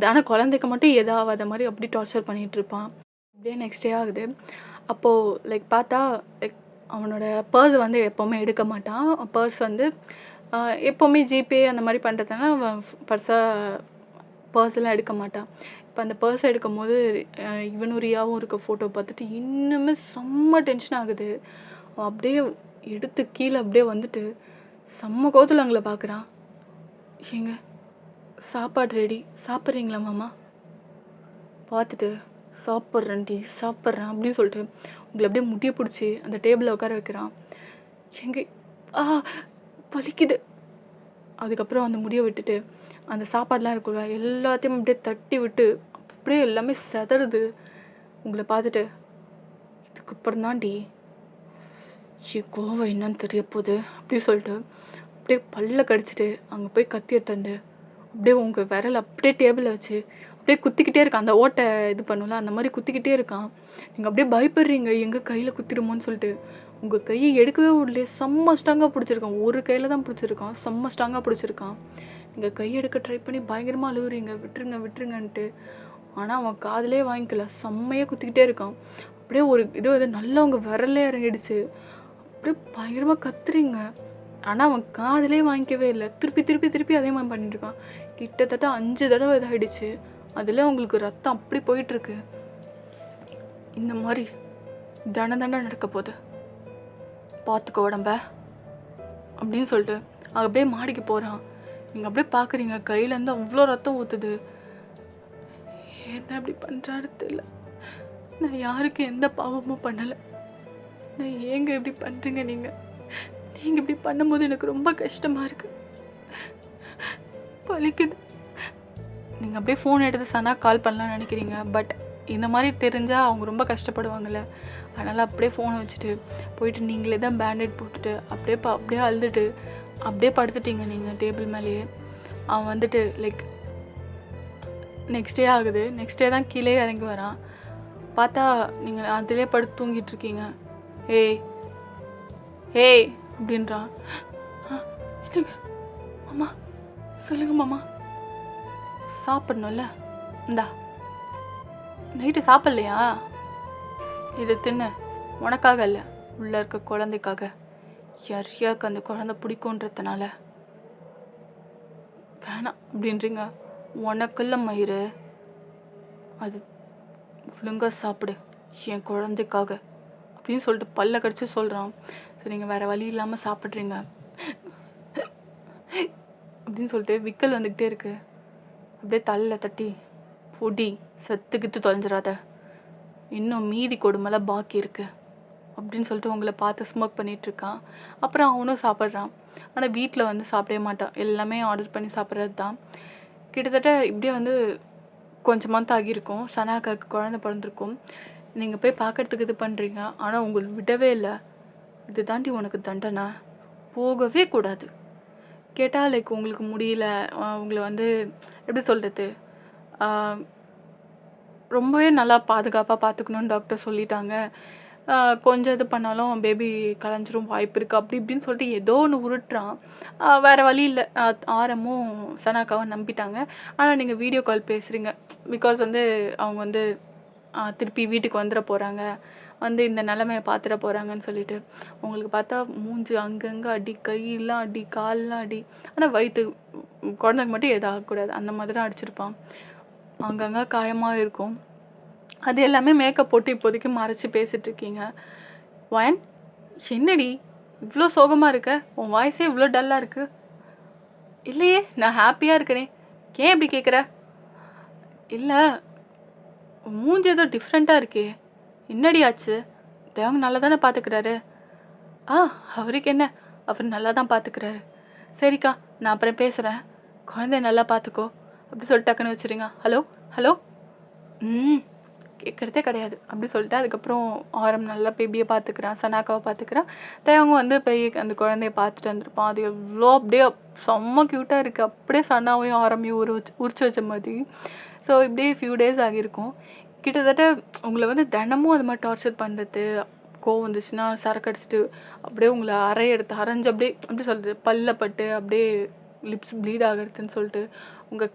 ஆனால் குழந்தைக்கு மட்டும் எதாவது மாதிரி அப்படி டார்ச்சர் பண்ணிகிட்டு இருப்பான். இப்படியே நெக்ஸ்ட் டே ஆகுது. அப்போது லைக் பார்த்தா லைக் அவனோட பர்ஸ் வந்து எப்போவுமே எடுக்க மாட்டான். பர்ஸ் வந்து எப்போவுமே ஜிபே அந்த மாதிரி பண்ணுறதுனால அவன் பர்ஸ்லாம் எடுக்க மாட்டான். இப்போ அந்த பர்ஸ் எடுக்கும் போது இவனும் ரியாவும் இருக்க ஃபோட்டோ பார்த்துட்டு இன்னுமே செம்ம டென்ஷன் ஆகுது. அவன் அப்படியே எடுத்து கீழே அப்படியே வந்துட்டு செம்ம கோவத்தில் அவங்கள பார்க்குறான். ஏங்க சாப்பாடு ரெடி, சாப்பிட்றீங்களா மாமா? பார்த்துட்டு சாப்பிட்றேன் அப்படின்னு சொல்லிட்டு உங்களை அப்படியே முட்டியை பிடிச்சி அந்த டேபிளில் உட்கார வைக்கிறான். எங்கே வலிக்குது. அதுக்கப்புறம் அந்த முடியை விட்டுட்டு அந்த சாப்பாடெலாம் இருக்குல்ல எல்லாத்தையும் அப்படியே தட்டி விட்டு அப்படியே எல்லாமே செதறுது உங்களை பார்த்துட்டு. இதுக்கப்புறம் தான்டி என் கோவம் என்னன்னு தெரிய போகுது அப்படி சொல்லிட்டு அப்படியே பல்ல கடிச்சிட்டு அங்கே போய் கத்தி எடுத்துட்டு அப்படியே உங்கள் விரல் அப்படியே டேபிளில் வச்சு அப்படியே குத்திக்கிட்டே இருக்கான். அந்த ஓட்டை இது பண்ணும்ல அந்த மாதிரி குத்திக்கிட்டே இருக்கான். நீங்கள் அப்படியே பயப்படுறீங்க எங்கே கையில் குத்திடுமோன்னு சொல்லிட்டு. உங்கள் கையை எடுக்கவே விடலையே, செம்ம ஸ்ட்ராங்காக பிடிச்சிருக்கான். ஒரு கையில் தான் பிடிச்சிருக்கான், செம்ம ஸ்ட்ராங்காக பிடிச்சிருக்கான். நீங்கள் கை எடுக்க ட்ரை பண்ணி பயங்கரமாக அழுகுறீங்க, விட்டுருங்க விட்டுருங்கன்ட்டு. ஆனால் அவன் காதிலே வாங்கிக்கல, செம்மையாக குத்திக்கிட்டே இருக்கான். அப்படியே ஒரு இது வந்து நல்லா உங்கள் விரல்லே இறங்கிடுச்சு. அப்படியே பயங்கரமாக கத்துறீங்க. ஆனால் அவன் காதிலே வாங்கிக்கவே இல்லை. திருப்பி திருப்பி திருப்பி அதே மாதிரி பண்ணிட்டு இருக்கான். கிட்டத்தட்ட 5 தடவை இதாகிடுச்சு. அதில் உங்களுக்கு ரத்தம் அப்படி போயிட்டுருக்கு. இந்த மாதிரி தன நடக்க போகுது, பார்த்துக்கோ உடம்ப அப்படின்னு சொல்லிட்டு அப்படியே மாடிக்கு போகிறான். நீங்கள் அப்படியே பார்க்குறீங்க கையிலேருந்து அவ்வளோ ரத்தம் ஊற்றுது. ஏன் அப்படி பண்ணுறாரு தெரியல. நான் யாருக்கு எந்த பாவமும் பண்ணலை. நான் ஏங்க இப்படி பண்ணுறீங்க? நீங்கள் இப்படி பண்ணும்போது எனக்கு ரொம்ப கஷ்டமாக இருக்குது, வலிக்குது. நீங்கள் அப்படியே ஃபோன் எடுத்து சனா கால் பண்ணலான்னு நினைக்கிறீங்க. பட் இந்த மாதிரி தெரிஞ்சால் அவங்க ரொம்ப கஷ்டப்படுவாங்கள்ல. அதனால் அப்படியே ஃபோனை வச்சுட்டு போயிட்டு நீங்களே தான் பேண்டேட் போட்டுட்டு அப்படியே அழுதுட்டு அப்படியே படுத்துட்டீங்க நீங்கள் டேபிள் மேலேயே. அவன் வந்துட்டு லைக் நெக்ஸ்ட் டே ஆகுது. நெக்ஸ்ட் டே தான் கீழே இறங்கி வரான். பார்த்தா நீங்கள் அதிலே படுத்து தூங்கிட்டு இருக்கீங்க. ஏய் ஏய் அப்படின்றான். இல்லைங்க மாமா, சொல்லுங்க மாமா. சாப்பிடணும்ல, இந்தா நைட்டு சாப்பிட்லையா, இது தின்னு, உனக்காக இல்லை உள்ளே இருக்க குழந்தைக்காக. யாருக்கு அந்த குழந்தை பிடிக்குன்றதுனால வேணாம் அப்படின்றீங்க. உனக்குள்ள மயிறு, அது ஒழுங்கா சாப்பிடு என் குழந்தைக்காக அப்படின்னு சொல்லிட்டு பல்ல கடிச்சு சொல்கிறான். ஸோ நீங்கள் வேறு வழி இல்லாமல் சாப்பிட்றீங்க அப்படின்னு சொல்லிட்டு விக்கல் வந்துக்கிட்டே இருக்கு. அப்படியே தலையில் தட்டி, பொடி செத்துக்கிட்டு தொலைஞ்சிடாத, இன்னும் மீதி கொடுமைலாம் பாக்கி இருக்கு அப்படின்னு சொல்லிட்டு உங்களை பார்த்து ஸ்மோக் பண்ணிகிட்ருக்கான். அப்புறம் அவனும் சாப்பிட்றான். ஆனால் வீட்டில் வந்து சாப்பிடவே மாட்டான், எல்லாமே ஆர்டர் பண்ணி சாப்பிட்றது தான். கிட்டத்தட்ட இப்படியே வந்து கொஞ்சம் மந்த் ஆகியிருக்கும். சனாக்காக்கு குழந்தை பிறந்திருக்கும். நீங்கள் போய் பார்க்கறதுக்கு இது பண்ணுறீங்க. ஆனால் உங்களுக்கு விடவே இல்லை. இது தாண்டி உனக்கு தண்டனை, போகவே கூடாது. கேட்டால் லைக் உங்களுக்கு முடியல, உங்களை வந்து எப்படி சொல்கிறது, ரொம்பவே நல்லா பாதுகாப்பாக பார்த்துக்கணுன்னு டாக்டர் சொல்லிட்டாங்க. கொஞ்சம் இது பண்ணாலும் பேபி கலைஞ்சிரும் வாய்ப்பு இருக்குது அப்படி இப்படின்னு சொல்லிட்டு ஏதோ ஒன்று உருட்டுறான். வேறு வழி இல்லை. ஆரமும் சனாக்காவும் நம்பிட்டாங்க. ஆனால் நீங்கள் வீடியோ கால் பேசுகிறீங்க. பிகாஸ் வந்து அவங்க வந்து திருப்பி வீட்டுக்கு வந்துட போகிறாங்க, வந்து இந்த நிலமையை பார்த்துட போகிறாங்கன்னு சொல்லிட்டு. உங்களுக்கு பார்த்தா மூஞ்சி அங்கங்கே அடி, கையெல்லாம் அடி, கால்லாம் அடி. ஆனால் வயிற்று குழந்தைக்கு மட்டும் எதுவும் ஆகக்கூடாது அந்த மாதிரி தான் அடிச்சிருப்பான். அங்கங்கே காயமாக இருக்கும். அது எல்லாமே மேக்கப் போட்டு இப்போதைக்கு மறைச்சி பேசிகிட்ருக்கீங்க. ஒன் என்னடி இவ்வளோ சோகமாக இருக்க, உன் வாய்ஸே இவ்வளோ டல்லாக இருக்குது. இல்லையே நான் ஹாப்பியாக இருக்கனே, ஏன் இப்படி கேட்குற? இல்லை மூஞ்சி ஏதோ டிஃப்ரெண்ட்டாக இருக்கே, என்னடி ஆச்சு? தேவங்க நல்லா தானே பார்த்துக்கிறாரு. அவருக்கு என்ன, அவர் நல்லா தான் பார்த்துக்கிறாரு. சரிக்கா நான் அப்புறம் பேசுகிறேன், குழந்தைய நல்லா பார்த்துக்கோ அப்படி சொல்லிட்டு டக்குன்னு வச்சுருங்க. ஹலோ ஹலோ கேட்குறதே கிடையாது அப்படி சொல்லிட்டு அதுக்கப்புறம் ஆரம் நல்லா பேபியை பார்த்துக்கிறான், சனாக்காவை பார்த்துக்கிறான். தேவங்க வந்து போய் அந்த குழந்தைய பார்த்துட்டு வந்திருப்பான். அது எவ்வளோ அப்படியே செம்ம க்யூட்டாக இருக்குது. அப்படியே சனாவையும் ஆரமையும் உரிச்சு வச்ச மாதிரி. ஸோ இப்படியே ஃபியூ டேஸ் ஆகியிருக்கும். கிட்டத்தட்ட உங்களை வந்து தினமும் அது மாதிரி டார்ச்சர் பண்ணுறது. கோவம் வந்துச்சுன்னா சரக்கு அடிச்சுட்டு அப்படியே உங்களை அரைஞ்சு அப்படியே எப்படி சொல்கிறது, பல்ல பட்டு அப்படியே லிப்ஸ் ப்ளீட் ஆகிறதுன்னு சொல்லிட்டு உங்கள்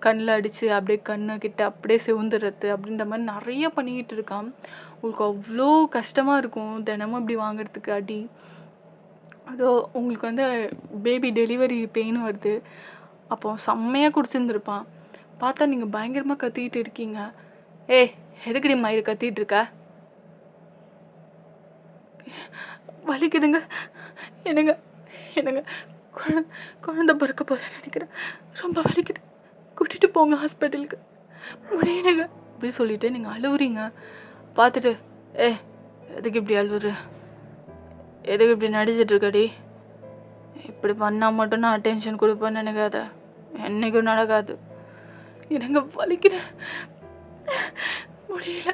கண்ணில் அடித்து அப்படியே கண்ணுக்கிட்ட அப்படியே சிவுந்துடுறது அப்படின்ற மாதிரி நிறைய பண்ணிக்கிட்டு இருக்கான். உங்களுக்கு அவ்வளோ கஷ்டமாக இருக்கும் தினமும் இப்படி வாங்குறதுக்கு அடி. அதோ உங்களுக்கு வந்து பேபி டெலிவரி பெயின் வருது. அப்போ செம்மையாக குடிச்சிருந்துருப்பான். பார்த்தா நீங்கள் பயங்கரமாக கத்திக்கிட்டு இருக்கீங்க. எதுக்குடி மயிறு கத்திட்டு இருக்க? வலிக்குதுங்க என்னங்க என்னங்க, குழந்தை பிறக்க போதுன்னு நினைக்கிறேன், ரொம்ப வலிக்குது, கூட்டிகிட்டு போங்க ஹாஸ்பிட்டலுக்கு முடியணுங்க அப்படி சொல்லிட்டு நீங்கள் அழுவுறீங்க. பார்த்துட்டு எதுக்கு இப்படி அழுவுற, எதுக்கு இப்படி நடிச்சிட்ருக்கடி, இப்படி பண்ணால் மட்டும் நான் அட்டென்ஷன் கொடுப்பேன்னு நினைக்காத, என்றைக்கும் நடக்காது. எனக்கு வலிக்குது முடியல.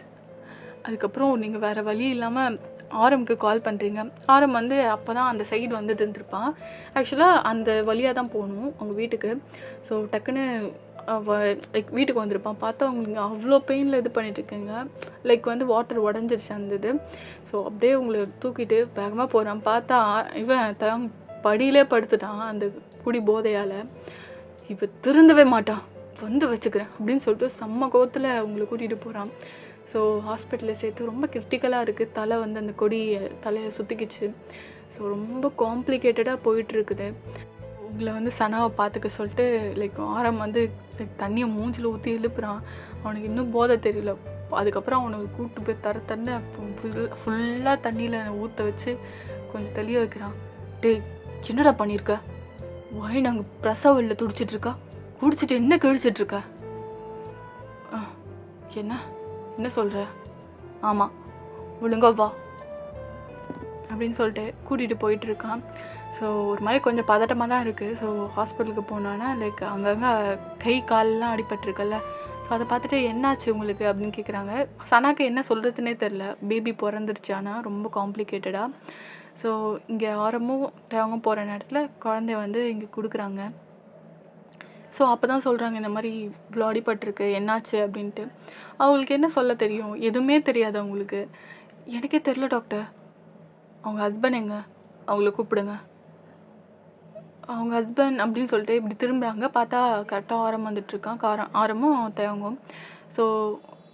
அதுக்கப்புறம் நீங்கள் வேறு வழி இல்லாமல் ஆரம்க்கு கால் பண்ணுறீங்க. ஆரம் வந்து அப்போ தான் அந்த சைடு வந்துட்டு இருந்திருப்பான். ஆக்சுவலாக அந்த வழியாக தான் போகணும் அவங்க வீட்டுக்கு. ஸோ டக்குன்னு லைக் வீட்டுக்கு வந்திருப்பான். பார்த்தா அவங்களுக்கு அவ்வளோ பெயினில் இது பண்ணிட்டுருக்கீங்க. லைக் வந்து வாட்டர் உடஞ்சிருச்சு அந்த இது. ஸோ அப்படியே உங்களை தூக்கிட்டு வேகமாக போகிறான். பார்த்தா இவன் படியிலே படுத்துட்டான் அந்த குடி போதையால். இவன் திருந்தவே மாட்டான், வந்து வச்சுக்கிறேன் அப்படின்னு சொல்லிட்டு செம்ம கோவத்தில் உங்களை கூட்டிகிட்டு போகிறான். ஸோ ஹாஸ்பிட்டலில் சேர்த்து ரொம்ப கிரிட்டிக்கலாக இருக்குது. தலை வந்து அந்த கொடி தலையில் சுற்றிக்கிச்சு. ஸோ ரொம்ப காம்ப்ளிகேட்டடாக போயிட்டுருக்குது. உங்களை வந்து சனாவை பார்த்துக்க சொல்லிட்டு லைக் ஆரம் வந்து தண்ணியை மூஞ்சில் ஊற்றி எழுப்புறான். அவனுக்கு இன்னும் போதை தெரியல. அதுக்கப்புறம் அவனுக்கு கூப்பிட்டு போய் தண்ணி ஃபுல்லாக தண்ணியில் ஊற்ற வச்சு கொஞ்சம் தெளிய வைக்கிறான். டேய் என்னடா பண்ணியிருக்க? வாய் நாங்கள் பிரசவல்ல துடிச்சிட்ருக்கா, குடிச்சிட்டு என்ன கிழிச்சிட்ருக்க? என்ன சொல்கிற? ஆமாம் ஒழுங்கா வா அப்படின்னு சொல்லிட்டு கூட்டிகிட்டு போயிட்டுருக்கான். ஸோ ஒரு மாதிரி கொஞ்சம் பதட்டமாக தான் இருக்குது. ஸோ ஹாஸ்பிட்டலுக்கு போனோன்னா லைக் அங்கங்கே கை கால்லாம் அடிபட்டிருக்கல்ல. ஸோ அதை பார்த்துட்டு என்னாச்சு உங்களுக்கு அப்படின்னு கேட்குறாங்க. சனாக்கு என்ன சொல்கிறதுனே தெரில. பேபி பிறந்துருச்சு, ஆனால் ரொம்ப காம்ப்ளிகேட்டடாக. ஸோ இங்கே ஆரமும் அவங்க போகிற நேரத்தில் குழந்தைய வந்து இங்கே கொடுக்குறாங்க. ஸோ அப்போ தான் சொல்கிறாங்க இந்த மாதிரி இவ்வளோ அடிபட்டிருக்கு, என்னாச்சு அப்படின்ட்டு. அவங்களுக்கு என்ன சொல்ல தெரியும்? எதுவுமே தெரியாது அவங்களுக்கு. எனக்கே தெரில டாக்டர், அவங்க ஹஸ்பண்ட் எங்க, அவங்கள கூப்பிடுங்க. அவங்க ஹஸ்பண்ட் அப்படின்னு சொல்லிட்டு இப்படி திரும்புகிறாங்க. பார்த்தா கரெக்டாக ஆரம் வந்துட்டுருக்கான். ஆரமும் தயங்கும். ஸோ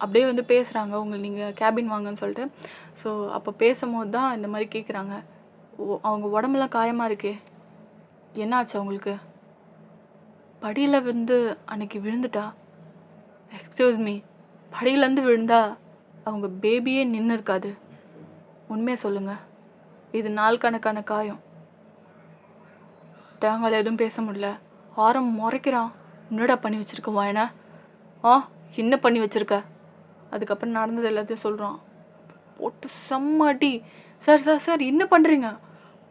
அப்படியே வந்து பேசுகிறாங்க, உங்களை நீங்கள் கேபின் வாங்கன்னு சொல்லிட்டு. ஸோ அப்போ பேசும்போது தான் இந்த மாதிரி கேட்குறாங்க, அவங்க உடம்புலாம் காயமாக இருக்கே, என்னாச்சு அவங்களுக்கு? படியில் வந்து அன்னைக்கு விழுந்துட்டா. எக்ஸ்கியூஸ் மீ, படியிலேருந்து விழுந்தா அவங்க பேபியே நின்று இருக்காது. உண்மையை சொல்லுங்கள், இது நாள் கணக்கான காயம். தேங்காயில் எதுவும் பேச முடியல. ஆரம் முறைக்கிறான். என்னடா பண்ணி வச்சுருக்க வாயனை? என்ன பண்ணி வச்சுருக்க? அதுக்கப்புறம் நடந்தது எல்லாத்தையும் சொல்கிறான். போட்டு செம்ம. சார் சார் சார் என்ன பண்ணுறீங்க?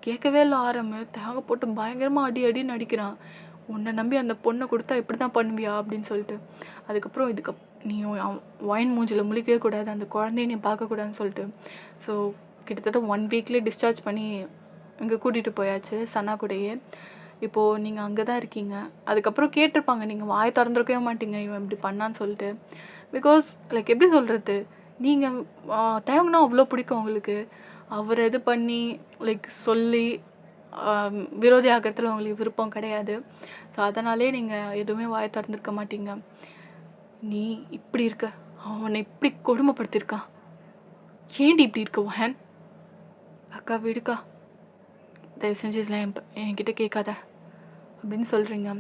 கேட்கவே இல்லை ஆரம்பு. தேங்காய் போட்டு பயங்கரமாக அடின்னு அடிக்கிறான். உன்னை நம்பி அந்த பொண்ணை கொடுத்தா இப்படி தான் பண்ணுவியா அப்படின்னு சொல்லிட்டு. அதுக்கப்புறம் நீ ஒயின் மூஞ்சில் முழிக்கவே கூடாது, அந்த குழந்தைய நீ பார்க்கக்கூடாதுன்னு சொல்லிட்டு. ஸோ கிட்டத்தட்ட 1 வீக்லேயே டிஸ்சார்ஜ் பண்ணி இங்கே கூட்டிகிட்டு போயாச்சு சனா கூடயே. இப்போது நீங்கள் அங்கே தான் இருக்கீங்க. அதுக்கப்புறம் கேட்டிருப்பாங்க, நீங்கள் வாய் திறந்துருக்கவே மாட்டீங்க இவன் இப்படி பண்ணான்னு சொல்லிட்டு. பிகாஸ் லைக் எப்படி சொல்கிறது, நீங்கள் தேவங்கன்னா அவ்வளோ பிடிக்கும் உங்களுக்கு. அவர் இது பண்ணி லைக் சொல்லி விரோதி ஆகிறதுல உங்களுக்கு விருப்பம் கிடையாது. ஸோ அதனாலே நீங்கள் எதுவுமே வாயை திறந்துருக்க மாட்டீங்க. நீ இப்படி இருக்க, அவனை இப்படி கொடுமைப்படுத்தியிருக்கான், ஏண்டி இப்படி இருக்க வஹன்? அக்கா விடுக்கா, தயவு செஞ்சு இதெல்லாம் என்கிட்ட கேட்காத அப்படின்னு சொல்கிறீங்க.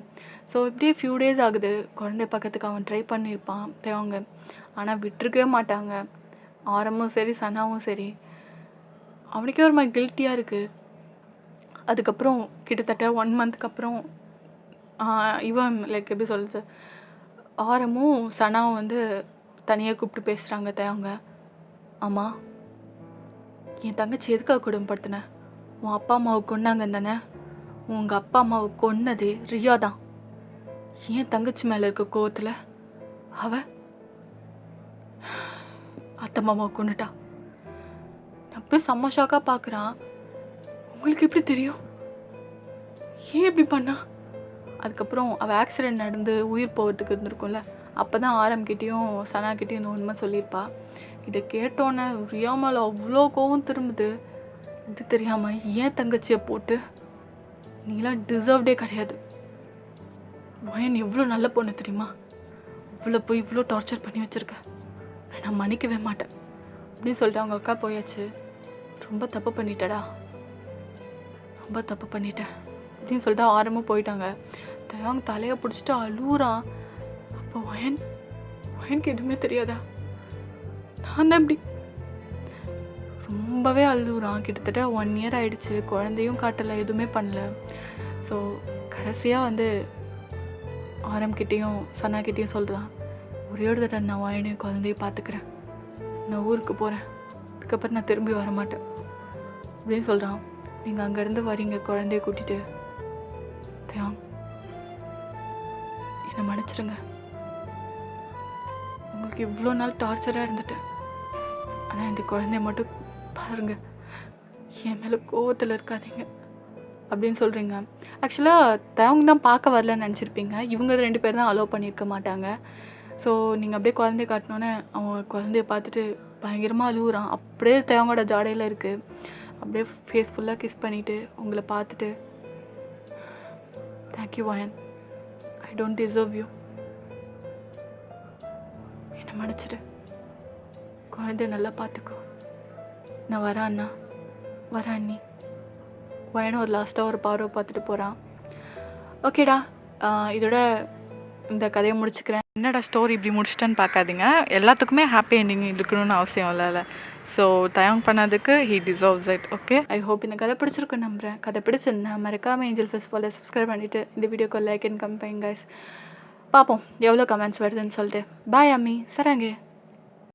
ஸோ இப்படியே ஃபியூ டேஸ் ஆகுது. குழந்தைய பக்கத்துக்கு அவன் ட்ரை பண்ணியிருப்பான் தேவங்க, ஆனால் விட்டுருக்கவே மாட்டாங்க. ஆரமும் சரி சனாவும் சரி. அவனுக்கே ஒரு மாதிரி கில்ட்டியாக இருக்குது. அதுக்கப்புறம் கிட்டத்தட்ட 1 மந்த்துக்கு அப்புறம் இவன் லைக் எப்படி சொல்கிறது, ஆரமும் சனாவும் வந்து தனியாக கூப்பிட்டு பேசுகிறாங்க தேவங்க. ஆமாம், என் தங்கச்சி எதுக்காக குடும்பப்படுத்தின? உன் அப்பா அம்மாவை கொன்னாங்க தானே? உங்கள் அப்பா அம்மாவை கொன்னது ரியா தான். ஏன் தங்கச்சி மேலே இருக்க கோவத்தில் அவ அத்தை மாமாவை கொண்டுட்டா. நான் போய் செம்ம ஷாக்காக பார்க்குறான். உங்களுக்கு எப்படி தெரியும்? ஏன் இப்படி பண்ணா? அதுக்கப்புறம் அவள் ஆக்சிடெண்ட் நடந்து உயிர் போகிறதுக்கு இருந்திருக்கும்ல, அப்போ தான் ஆரம்கிட்டையும் சனாக்கிட்டையும் இந்த உண்மை சொல்லியிருப்பா. இதை கேட்டோன்னே ரியா மேலே அவ்வளோ கோவம் திரும்புது. இது தெரியாமல் ஏன் தங்கச்சியை போட்டு, நீலாம் டிசர்வ்டே கிடையாது. வயன் எவ்வளோ நல்ல பொண்ணு தெரியுமா? இவ்வளோ போய் இவ்வளோ டார்ச்சர் பண்ணி வச்சுருக்க, நான் மன்னிக்கவே மாட்டேன் அப்படின்னு சொல்லிட்டு அவங்க அக்கா போயாச்சு. ரொம்ப தப்பு பண்ணிட்டடா, ரொம்ப தப்பு பண்ணிட்டேன் அப்படின்னு சொல்லிட்டு ஆரம்பம் போயிட்டாங்க. அவங்க தலையை பிடிச்சிட்டு அழுகுறான். அப்போ வயனுக்கு எதுவுமே தெரியாதா? நான் தான் இப்படி ரொம்பவே அழுகுறான். கிட்டத்தட்ட 1 இயர் ஆயிடுச்சு. குழந்தையும் காட்டலை, எதுவுமே பண்ணல. ஸோ கடைசியாக வந்து ஆரம்கிட்டையும் சனாக்கிட்டையும் சொல்கிறான், ஒரே ஒரு தடவை நான் வயனையும் குழந்தையும் பார்த்துக்கிறேன், நான் ஊருக்கு போகிறேன், அதுக்கப்புறம் நான் திரும்பி வர மாட்டேன் அப்படின்னு சொல்கிறான். நீங்கள் அங்கேருந்து வரீங்க குழந்தைய கூட்டிகிட்டு. என்னை மன்னிச்சிடுங்க, உங்களுக்கு அவனுக்கு இவ்வளோ நாள் டார்ச்சராக இருந்துட்டேன். ஆனால் இந்த குழந்தைய மட்டும் பாருங்க, என் மேலே கோவத்தில் இருக்காதீங்க அப்படின்னு சொல்கிறீங்க. ஆக்சுவலாக தயவுங்க தான் பார்க்க வரலன்னு நினச்சிருப்பீங்க. இவங்க 2 பேர் தான் அலோவ் பண்ணியிருக்க மாட்டாங்க. ஸோ நீங்கள் அப்படியே குழந்தைய காட்டினோன்னே அவன் குழந்தைய பார்த்துட்டு பயங்கரமாக அழுகுறான். அப்படியே தயவங்களோட ஜாடையில் இருக்குது. அப்படியே ஃபேஸ் ஃபுல்லாக கிஸ் பண்ணிவிட்டு உங்களை பார்த்துட்டு, தேங்க்யூ வயன், ஐ டோன்ட் டிசர்வ் யூ, என்னை மன்னிச்சிடு, குழந்தைய நல்லா பார்த்துக்கோ, நான் வரேன் அண்ணா, வரேன் அண்ணி. வயனும் ஒரு லாஸ்ட்டாக ஒரு பார்வை பார்த்துட்டு போகிறான். ஓகேடா, இதோட இந்த கதையை முடிச்சுக்கிறேன்.
என்னடா ஸ்டோரி இப்படி முடிச்சிட்டேன்னு பார்க்காதீங்க. எல்லாத்துக்குமே ஹாப்பி எண்டிங் இருக்கணும்னு அவசியம் இல்லைல்ல. ஸோ தயங் பண்ணதுக்கு he deserves it. Okay,
I hope இந்த கதை பிடிச்சிருக்குன்னு நம்புகிறேன். கதை பிடிச்சிருந்தா மறக்காமல் ஏஞ்சல் ஃபெஸ்டிவலை சப்ஸ்கிரைப் பண்ணிவிட்டு இந்த வீடியோக்கு லைக் அண்ட் கமெண்ட் கைஸ். பார்ப்போம் எவ்வளோ கமெண்ட்ஸ் வருதுன்னு சொல்லிட்டு. பாய் அம்மி, சராங்கே.